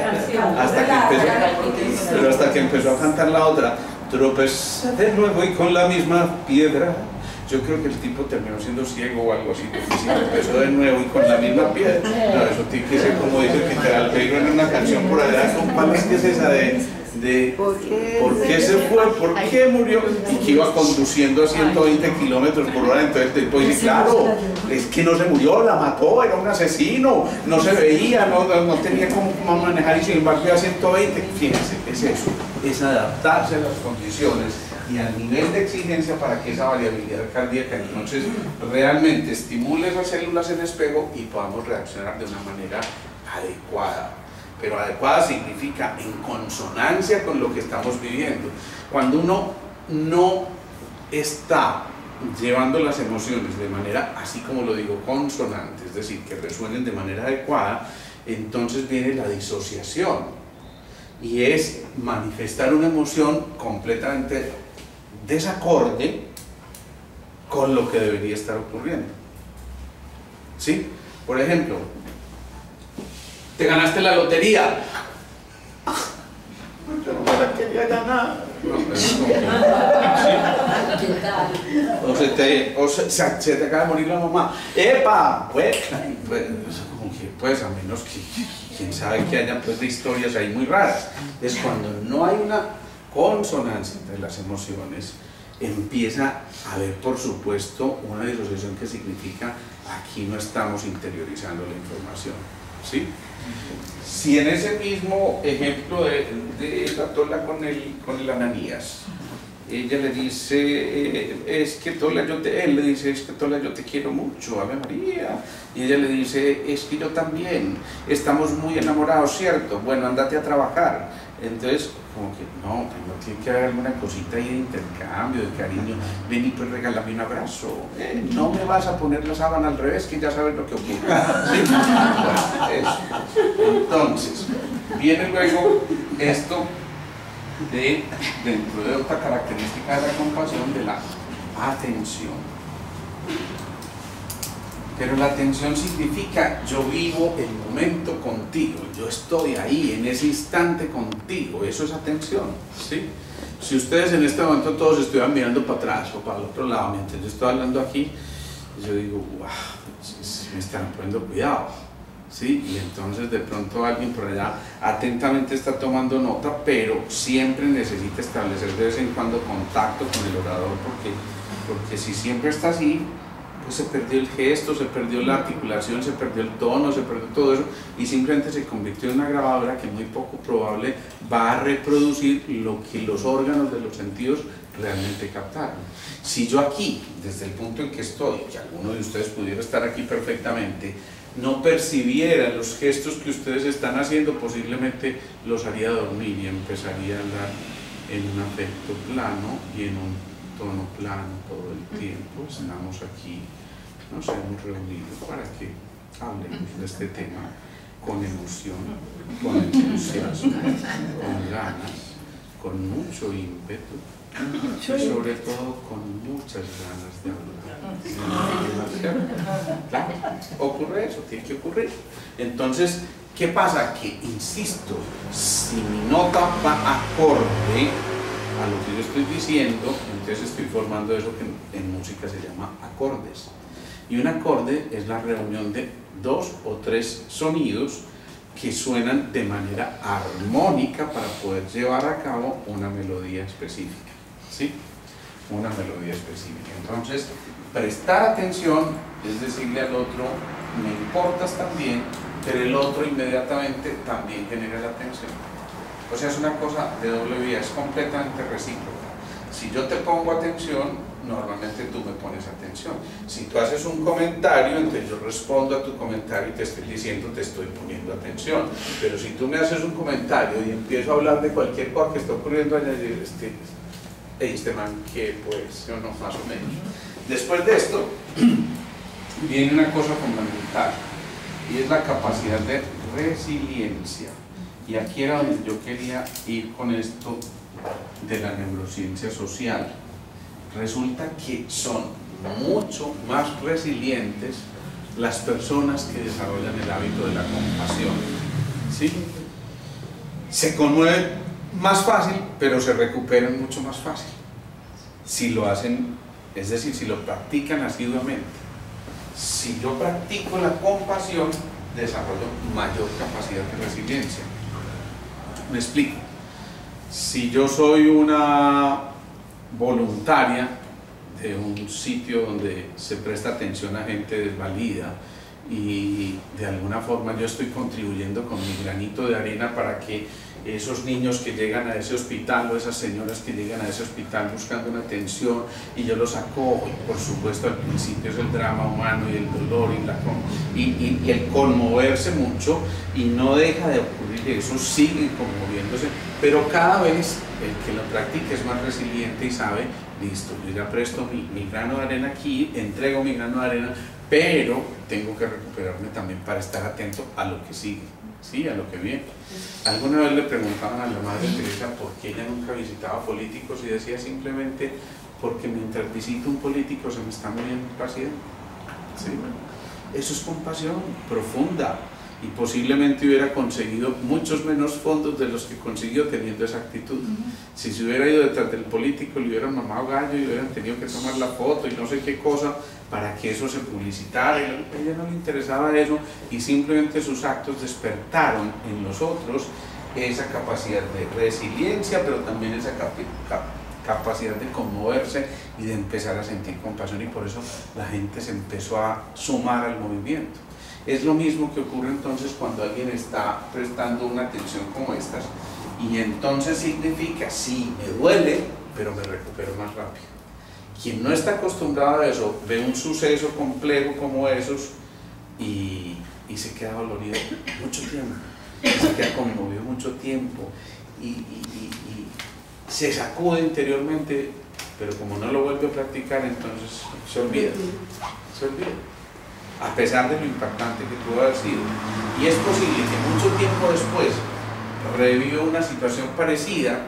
Hasta que empezó a cantar la otra, tropecé de nuevo y con la misma piedra. Yo creo que el tipo terminó siendo ciego o algo así, porque si empezó de nuevo y con la misma piedra. No, eso tiene que ser como dice el Literal Peiro en una canción por allá, ¿cuál es que es esa de ¿por qué se fue? ¿Por qué murió? Y que iba conduciendo a 120 kilómetros por hora, entonces el tipo dice, claro, es que no se murió, la mató, era un asesino, no se veía, no tenía cómo manejar y sin embargo iba a 120. Fíjense, es eso, es adaptarse a las condiciones y al nivel de exigencia para que esa variabilidad cardíaca entonces realmente estimule esas células en espejo y podamos reaccionar de una manera adecuada. Pero adecuada significa en consonancia con lo que estamos viviendo. Cuando uno no está llevando las emociones de manera, así como lo digo, consonante, es decir, que resuenen de manera adecuada, entonces viene la disociación y es manifestar una emoción completamente desacorde con lo que debería estar ocurriendo. ¿Sí? Por ejemplo, te ganaste la lotería. Yo no me la quería ganar. No, ¿sí? o se te acaba de morir la mamá. ¡Epa! Pues a menos que quién sabe que hayan pues de historias ahí muy raras. Es cuando no hay una consonancia entre las emociones, empieza a haber, por supuesto, una disociación que significa aquí no estamos interiorizando la información, ¿sí? Si en ese mismo ejemplo de la Tola con el Ananías, ella le dice, él le dice, es que Tola, yo te quiero mucho, Ave María, y ella le dice, es que yo también, estamos muy enamorados, ¿cierto? Bueno, andate a trabajar. Entonces, como que no, primero tiene que haber alguna cosita ahí de intercambio, de cariño. Ven y pues regálame un abrazo. No me vas a poner la sábana al revés, que ya sabes lo que ocurre. ¿Sí? Bueno, eso. Entonces, viene luego esto dentro de otra característica de la compasión, de la atención. Pero la atención significa yo vivo el momento contigo, yo estoy ahí en ese instante contigo, eso es atención, ¿sí? Si ustedes en este momento todos estuvieran mirando para atrás o para el otro lado mientras yo estoy hablando aquí, yo digo, wow, me están poniendo cuidado, ¿sí? Y entonces de pronto alguien por allá atentamente está tomando nota, pero siempre necesita establecer de vez en cuando contacto con el orador, porque si siempre está así, pues se perdió el gesto, se perdió la articulación, se perdió el tono, se perdió todo eso y simplemente se convirtió en una grabadora que muy poco probable va a reproducir lo que los órganos de los sentidos realmente captaron. Si yo aquí, desde el punto en que estoy, que alguno de ustedes pudiera estar aquí perfectamente, no percibiera los gestos que ustedes están haciendo, posiblemente los haría dormir y empezaría a hablar en un afecto plano y en un tono plano todo el tiempo. Estamos aquí, nos hemos reunido para que hablemos de este tema con emoción, con entusiasmo, con ganas, con mucho ímpetu y sobre todo con muchas ganas de hablar. Claro, ocurre eso, tiene que ocurrir. Entonces, ¿qué pasa? Que, insisto, si mi nota va acorde a lo que yo estoy diciendo, entonces estoy formando eso que en música se llama acordes. Y un acorde es la reunión de 2 o 3 sonidos que suenan de manera armónica para poder llevar a cabo una melodía específica, ¿sí? Una melodía específica. Entonces, prestar atención es decirle al otro, me importas también, pero el otro inmediatamente también genera la atención. O sea, es una cosa de doble vía, es completamente recíproca. Si yo te pongo atención, normalmente tú me pones atención. Si tú haces un comentario, entonces yo respondo a tu comentario y te estoy diciendo, te estoy poniendo atención. Pero si tú me haces un comentario y empiezo a hablar de cualquier cosa que está ocurriendo allá, este man que pues, yo no, más o menos. Después de esto, viene una cosa fundamental, y es la capacidad de resiliencia. Y aquí era donde yo quería ir con esto de la neurociencia social. Resulta que son mucho más resilientes las personas que desarrollan el hábito de la compasión, ¿sí? Se conmueven más fácil, pero se recuperan mucho más fácil si lo hacen, es decir, si lo practican asiduamente. Si yo practico la compasión, desarrollo mayor capacidad de resiliencia. Me explico. Si yo soy una voluntaria de un sitio donde se presta atención a gente desvalida y de alguna forma yo estoy contribuyendo con mi granito de arena para que esos niños que llegan a ese hospital o esas señoras que llegan a ese hospital buscando una atención y yo los acojo, y por supuesto al principio es el drama humano y el dolor y el conmoverse mucho, y no deja de ocurrir eso, sigue conmoviéndose, pero cada vez el que lo practique es más resiliente y sabe, listo, yo ya presto mi grano de arena aquí, entrego mi grano de arena, pero tengo que recuperarme también para estar atento a lo que sigue, ¿sí? A lo que viene. Alguna vez le preguntaban a la Madre Teresa por qué ella nunca visitaba políticos y decía simplemente porque mientras visito un político se me está muriendo un paciente, ¿sí? Eso es compasión profunda. y posiblemente hubiera conseguido muchos menos fondos de los que consiguió teniendo esa actitud. Si se hubiera ido detrás del político, le hubieran mamado gallo y hubieran tenido que tomar la foto y no sé qué cosa para que eso se publicitara. A ella no le interesaba eso, y simplemente sus actos despertaron en los otros esa capacidad de resiliencia, pero también esa capacidad de conmoverse y de empezar a sentir compasión, y por eso la gente se empezó a sumar al movimiento. Es lo mismo que ocurre entonces cuando alguien está prestando una atención como estas, y entonces significa, sí, me duele, pero me recupero más rápido. Quien no está acostumbrado a eso ve un suceso complejo como esos y se queda dolorido mucho tiempo, se queda conmovido mucho tiempo y se sacude interiormente, pero como no lo vuelve a practicar, entonces se olvida, a pesar de lo impactante que pudo haber sido. Y es posible que mucho tiempo después revivió una situación parecida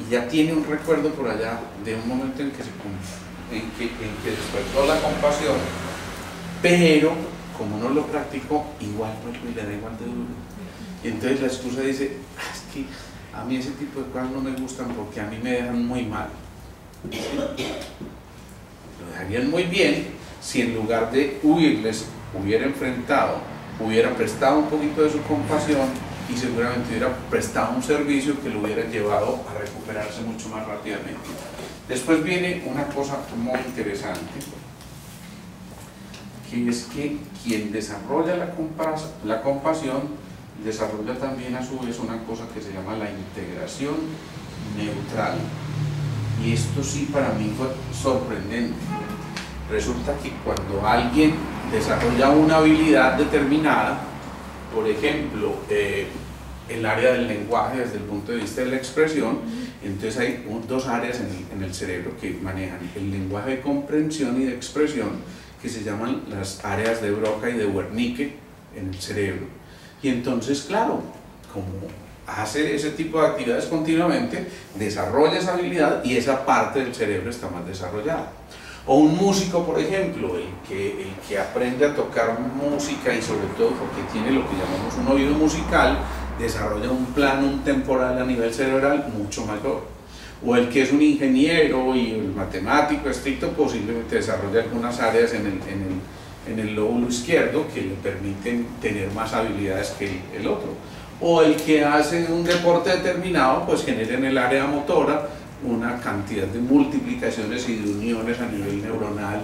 y ya tiene un recuerdo por allá de un momento en que despertó la compasión, pero como no lo practicó, igual vuelve y le da igual de duro. Y entonces la excusa dice, es que a mí ese tipo de cosas no me gustan porque a mí me dejan muy mal. ¿Sí? Lo dejarían muy bien si en lugar de huirles hubiera enfrentado, hubiera prestado un poquito de su compasión y seguramente hubiera prestado un servicio que lo hubiera llevado a recuperarse mucho más rápidamente. Después viene una cosa muy interesante, que es que quien desarrolla la compasión desarrolla también a su vez una cosa que se llama la integración neutral. Y esto sí para mí fue sorprendente. Resulta que cuando alguien desarrolla una habilidad determinada, por ejemplo, el área del lenguaje desde el punto de vista de la expresión, entonces hay dos áreas en el cerebro que manejan el lenguaje de comprensión y de expresión, que se llaman las áreas de Broca y de Wernicke en el cerebro. Y entonces, claro, como hace ese tipo de actividades continuamente, desarrolla esa habilidad y esa parte del cerebro está más desarrollada. O un músico, por ejemplo, el que aprende a tocar música y sobre todo porque tiene lo que llamamos un oído musical, desarrolla un plano temporal a nivel cerebral mucho mayor. O el que es un ingeniero y el matemático estricto posiblemente desarrolla algunas áreas en el lóbulo izquierdo que le permiten tener más habilidades que el otro. O el que hace un deporte determinado, pues genera en el área motora una cantidad de multiplicaciones y de uniones a nivel neuronal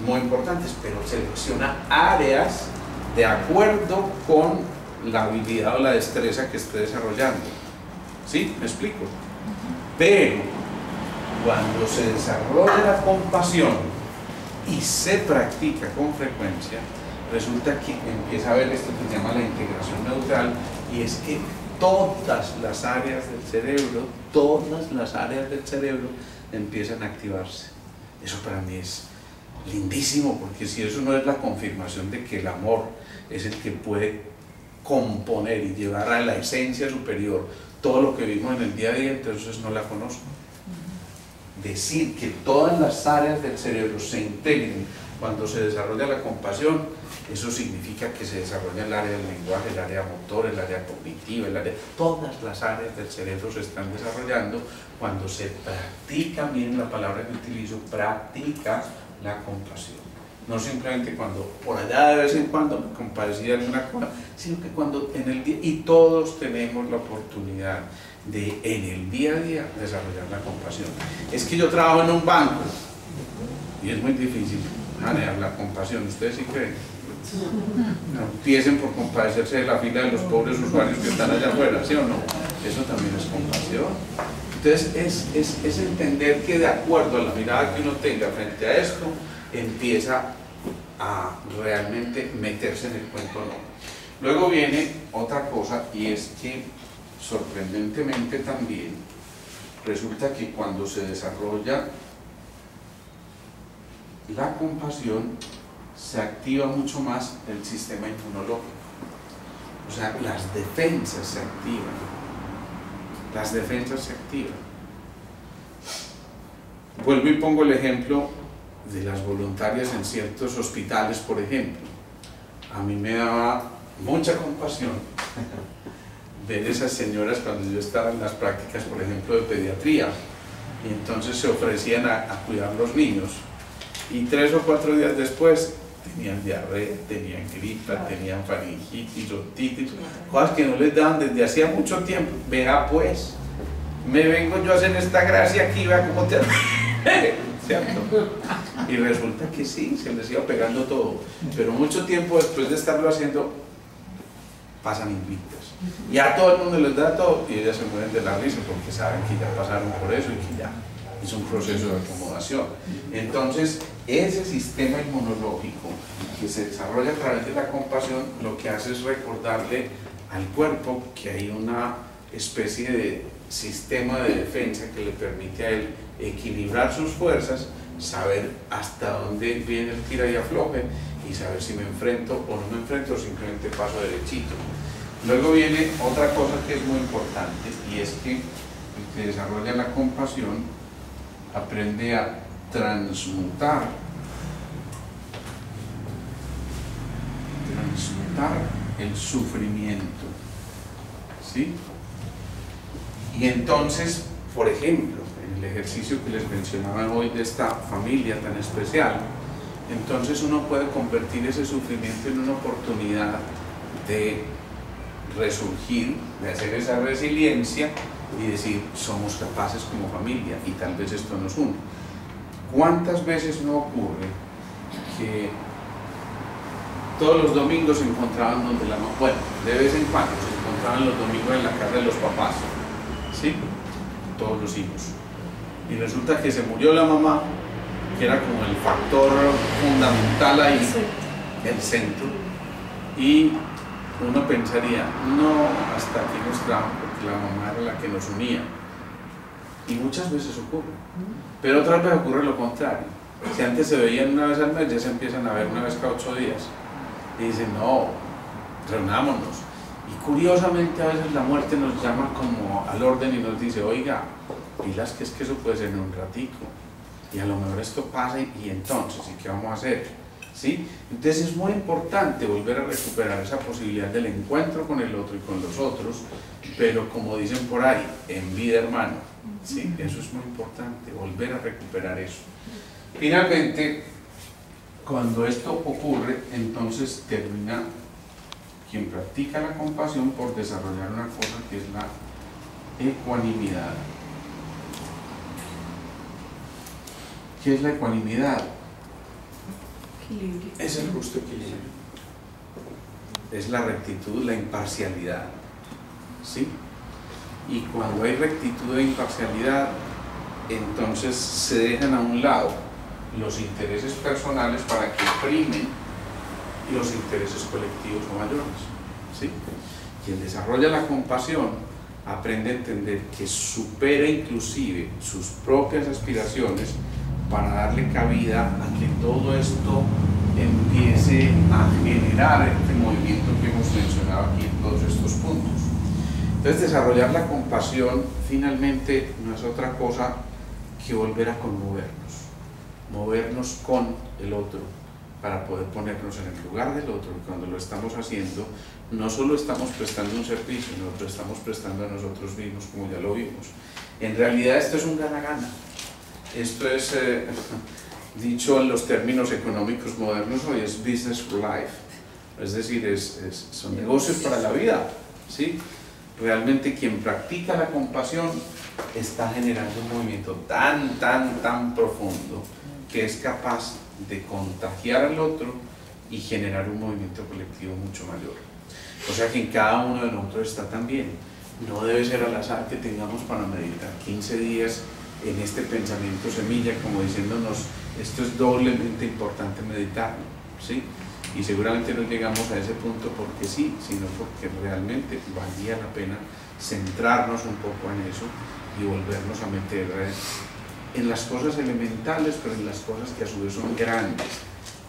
muy importantes, pero selecciona áreas de acuerdo con la habilidad o la destreza que esté desarrollando. ¿Sí? ¿Me explico? Pero cuando se desarrolla la compasión y se practica con frecuencia, resulta que empieza a haber esto que se llama la integración neutral, y es que todas las áreas del cerebro empiezan a activarse. Eso para mí es lindísimo, porque si eso no es la confirmación de que el amor es el que puede componer y llevar a la esencia superior todo lo que vivimos en el día a día, entonces no la conozco. Decir que todas las áreas del cerebro se integren cuando se desarrolla la compasión, eso significa que se desarrolla el área del lenguaje, el área motor, el área cognitiva, todas las áreas del cerebro se están desarrollando cuando se practica, miren la palabra que utilizo, practica la compasión. No simplemente cuando por allá de vez en cuando me compadecí de alguna cosa, sino que cuando en el día, y todos tenemos la oportunidad de en el día a día desarrollar la compasión. Es que yo trabajo en un banco y es muy difícil manejar la compasión, ¿ustedes sí creen? No empiecen por compadecerse de la fila de los pobres usuarios que están allá afuera, ¿sí o no? Eso también es compasión. Entonces es entender que de acuerdo a la mirada que uno tenga frente a esto, empieza a realmente meterse en el cuento, ¿no? Luego viene otra cosa, y es que sorprendentemente también resulta que cuando se desarrolla la compasión se activa mucho más el sistema inmunológico, o sea, las defensas se activan. Vuelvo y pongo el ejemplo de las voluntarias en ciertos hospitales, por ejemplo. A mí me daba mucha compasión ver esas señoras cuando yo estaba en las prácticas, por ejemplo, de pediatría, y entonces se ofrecían a cuidar los niños, y 3 o 4 días después tenían diarrea, tenían gripa, tenían faringitis, otitis, cosas que no les daban desde hacía mucho tiempo. Vea pues, me vengo yo a hacer esta gracia aquí, vea cómo te... ¿cierto? Y resulta que sí, se les iba pegando todo, pero mucho tiempo después de estarlo haciendo, pasan invictas. Ya todo el mundo les da todo y ellas se mueren de la risa porque saben que ya pasaron por eso y que ya es un proceso de acomodación. Entonces, ese sistema inmunológico que se desarrolla a través de la compasión, lo que hace es recordarle al cuerpo que hay una especie de sistema de defensa que le permite a él equilibrar sus fuerzas, saber hasta dónde viene el tira y afloje y saber si me enfrento o no me enfrento o simplemente paso derechito. Luego viene otra cosa que es muy importante, y es que el que desarrolla la compasión aprende a transmutar el sufrimiento, ¿sí? Y entonces, por ejemplo, en el ejercicio que les mencionaba hoy de esta familia tan especial, entonces uno puede convertir ese sufrimiento en una oportunidad de resurgir, de hacer esa resiliencia y decir, somos capaces como familia y tal vez esto nos une. ¿Cuántas veces no ocurre que todos los domingos se encontraban donde la mamá, bueno, de vez en cuando se encontraban los domingos en la casa de los papás, ¿sí? Todos los hijos, y resulta que se murió la mamá, que era como el factor fundamental ahí, el centro, y uno pensaría, no, hasta aquí nos trajo, porque la mamá era la que nos unía, y muchas veces ocurre, pero otras veces ocurre lo contrario. Si antes se veían una vez al mes, ya se empiezan a ver una vez cada 8 días, y dicen, no, reunámonos. Y curiosamente a veces la muerte nos llama como al orden y nos dice, oiga, pilas, que es que eso puede ser en un ratico, y a lo mejor esto pasa y entonces, ¿y qué vamos a hacer? ¿Sí? Entonces es muy importante volver a recuperar esa posibilidad del encuentro con el otro y con los otros, pero como dicen por ahí, en vida, hermano, ¿sí? Eso es muy importante, volver a recuperar eso. Finalmente, cuando esto ocurre, entonces termina quien practica la compasión por desarrollar una cosa que es la ecuanimidad. ¿Qué es la ecuanimidad? Equilibrio. Es el justo equilibrio. Es la rectitud, la imparcialidad. ¿Sí? Y cuando hay rectitud e imparcialidad, entonces se dejan a un lado los intereses personales para que primen los intereses colectivos o mayores, ¿sí? Quien desarrolla la compasión aprende a entender que supera inclusive sus propias aspiraciones para darle cabida a que todo esto empiece a generar este movimiento que hemos mencionado aquí en todos estos puntos. Entonces, desarrollar la compasión finalmente no es otra cosa que volver a conmovernos, movernos con el otro, para poder ponernos en el lugar del otro. Y cuando lo estamos haciendo, no solo estamos prestando un servicio, sino que lo estamos prestando a nosotros mismos, como ya lo vimos. En realidad esto es un gana-gana. Esto es, dicho en los términos económicos modernos hoy, es business for life. Es decir, son negocios para la vida, ¿sí? Realmente quien practica la compasión está generando un movimiento tan profundo que es capaz de contagiar al otro y generar un movimiento colectivo mucho mayor. O sea que en cada uno de nosotros está también. No debe ser al azar que tengamos para meditar 15 días en este pensamiento semilla, como diciéndonos, esto es doblemente importante meditarlo, ¿sí? Y seguramente no llegamos a ese punto porque sí, sino porque realmente valía la pena centrarnos un poco en eso y volvernos a meter en las cosas elementales, pero en las cosas que a su vez son grandes,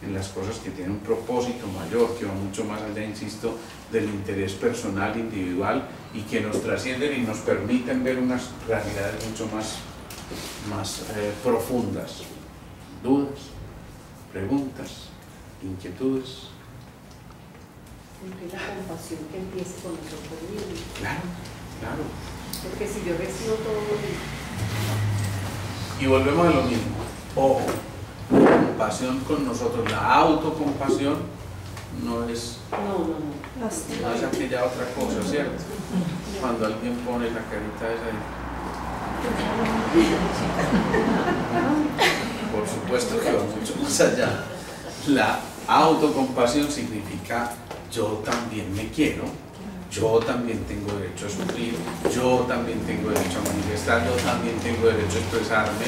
en las cosas que tienen un propósito mayor, que va mucho más allá, insisto, del interés personal, individual, y que nos trascienden y nos permiten ver unas realidades mucho más profundas. ¿Dudas? ¿Preguntas? ¿Inquietudes? Siempre la compasión que empiece con nosotros mismos. Claro, claro. Porque si yo recibo todo y volvemos a lo mismo. Ojo, la compasión con nosotros, la autocompasión no es aquella otra cosa, ¿cierto? Cuando alguien pone la carita esa ahí. Por supuesto que va mucho más allá. La autocompasión significa yo también me quiero, yo también tengo derecho a sufrir, yo también tengo derecho a manifestar, yo también tengo derecho a expresarme,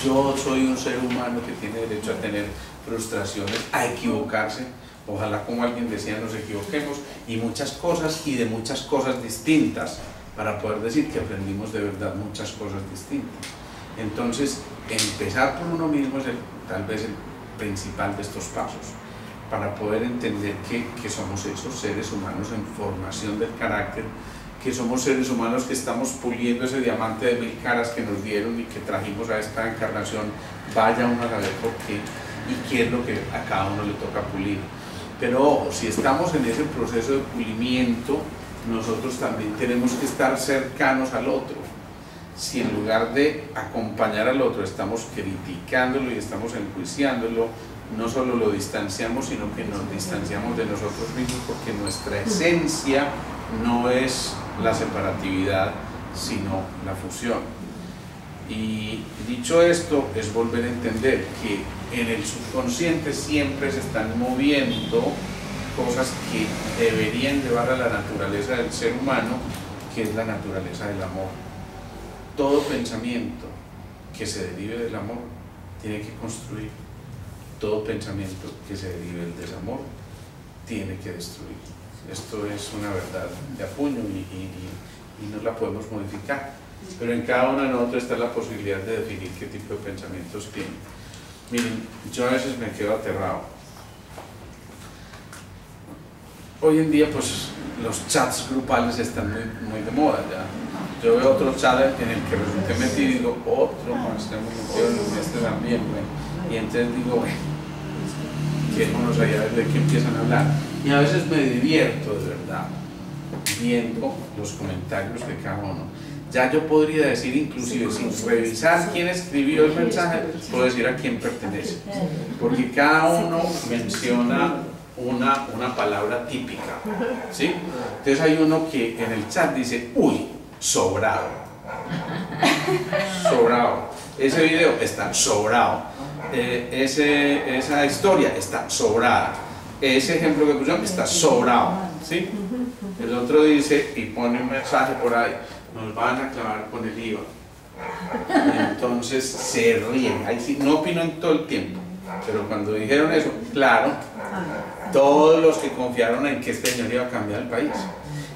yo soy un ser humano que tiene derecho a tener frustraciones, a equivocarse. Ojalá, como alguien decía, nos equivoquemos y muchas cosas y de muchas cosas distintas para poder decir que aprendimos de verdad muchas cosas distintas. Entonces, empezar por uno mismo es tal vez el principal de estos pasos para poder entender que somos esos seres humanos en formación del carácter, que somos seres humanos que estamos puliendo ese diamante de 1000 caras que nos dieron y que trajimos a esta encarnación. Vaya uno a saber por qué y qué es lo que a cada uno le toca pulir. Pero ojo, si estamos en ese proceso de pulimiento, nosotros también tenemos que estar cercanos al otro. Si en lugar de acompañar al otro estamos criticándolo y estamos enjuiciándolo, no solo lo distanciamos, sino que nos distanciamos de nosotros mismos, porque nuestra esencia no es la separatividad, sino la fusión. Y dicho esto, es volver a entender que en el subconsciente siempre se están moviendo cosas que deberían llevar a la naturaleza del ser humano, que es la naturaleza del amor. Todo pensamiento que se derive del amor tiene que construir. Todo pensamiento que se derive del desamor tiene que destruir. Esto es una verdad de a puño y no la podemos modificar. Pero en cada uno de nosotros está la posibilidad de definir qué tipo de pensamientos tiene. Miren, yo a veces me quedo aterrado. Hoy en día, pues, los chats grupales están muy de moda ya. Yo veo otro chat en el que resulté metido y digo, otro más, estamos metidos en este también, y entonces digo, quedémonos allá de qué empiezan a hablar. Y a veces me divierto de verdad viendo los comentarios de cada uno. Ya yo podría decir, inclusive sin revisar quién escribió el mensaje, puedo decir a quién pertenece, porque cada uno menciona una palabra típica, ¿sí? Entonces hay uno que en el chat dice, uy, sobrado, sobrado, ese video está sobrado, esa historia está sobrada, ese ejemplo que pusieron está sobrado, ¿sí? El otro dice y pone un mensaje por ahí, nos van a clavar con el IVA. Entonces se ríen, ahí sí, no opino en todo el tiempo, pero cuando dijeron eso, claro, todos los que confiaron en que este señor iba a cambiar el país,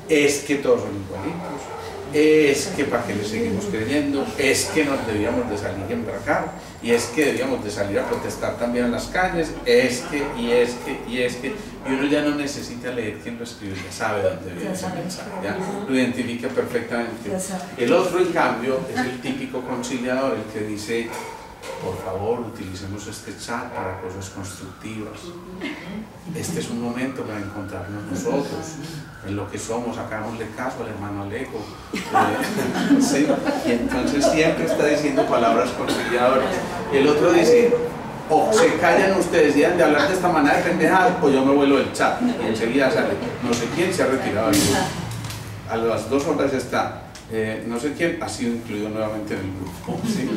es que todos son igualitos, es que para qué le seguimos creyendo, es que nos debíamos de salir a embarcar, y es que debíamos de salir a protestar también en las calles, y uno ya no necesita leer quién lo escribió, ya sabe dónde viene ese mensaje, ya lo identifica perfectamente. El otro, en cambio, es el típico conciliador, el que dice, por favor, utilicemos este chat para cosas constructivas. Este es un momento para encontrarnos nosotros, en lo que somos, hagámosle caso al hermano Alejo. ¿Sí? Y entonces siempre está diciendo palabras conciliadoras. Y el otro dice, o se callan ustedes y han de hablar de esta manera de pendejadas, o yo me vuelo del chat. Y enseguida sale, no sé quién se ha retirado del grupo. A las 2 horas está, no sé quién ha sido incluido nuevamente en el grupo, ¿sí?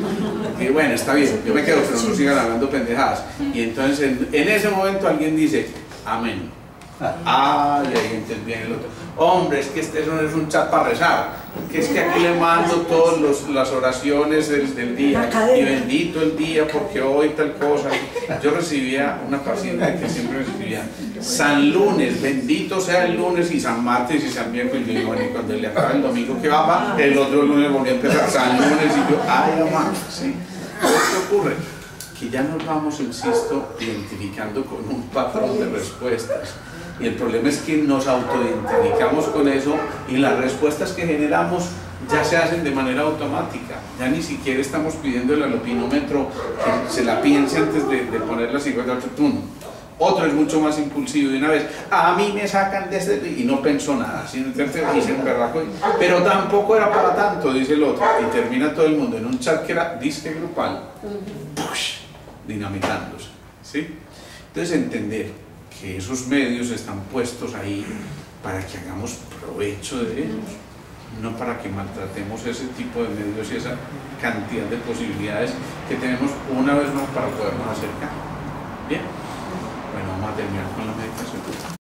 Y bueno, está bien, yo me quedo, pero no sigan hablando pendejadas. Y entonces en ese momento alguien dice, amén. Ah, y ahí entonces viene el otro, hombre, es que este no es un chat para rezar, que es que aquí le mando todas las oraciones del día, y bendito el día porque hoy tal cosa. Yo recibía una paciente que siempre me escribía, San Lunes, bendito sea el lunes, y San Martes y San Miércoles, y bueno, y cuando le acaba el domingo que va, el otro lunes volvió a empezar San Lunes, y yo, ay, mamá, ¿sí? ¿Qué ocurre? Que ya nos vamos, insisto, identificando con un patrón de respuestas. Y el problema es que nos autoidentificamos con eso y las respuestas que generamos ya se hacen de manera automática. Ya ni siquiera estamos pidiéndole al opinómetro que se la piense antes de poner la cigüeña al tutún. Otro es mucho más impulsivo de una vez, a mí me sacan de este, y no pensó nada, ¿sí? Dice un berraco, pero tampoco era para tanto, dice el otro, y termina todo el mundo en un chat que era disque grupal, ¡push!, dinamitándose, ¿sí? Entonces entender que esos medios están puestos ahí para que hagamos provecho de ellos, no para que maltratemos ese tipo de medios y esa cantidad de posibilidades que tenemos una vez más para podernos acercar. Bien, bueno, vamos a terminar con la meditación.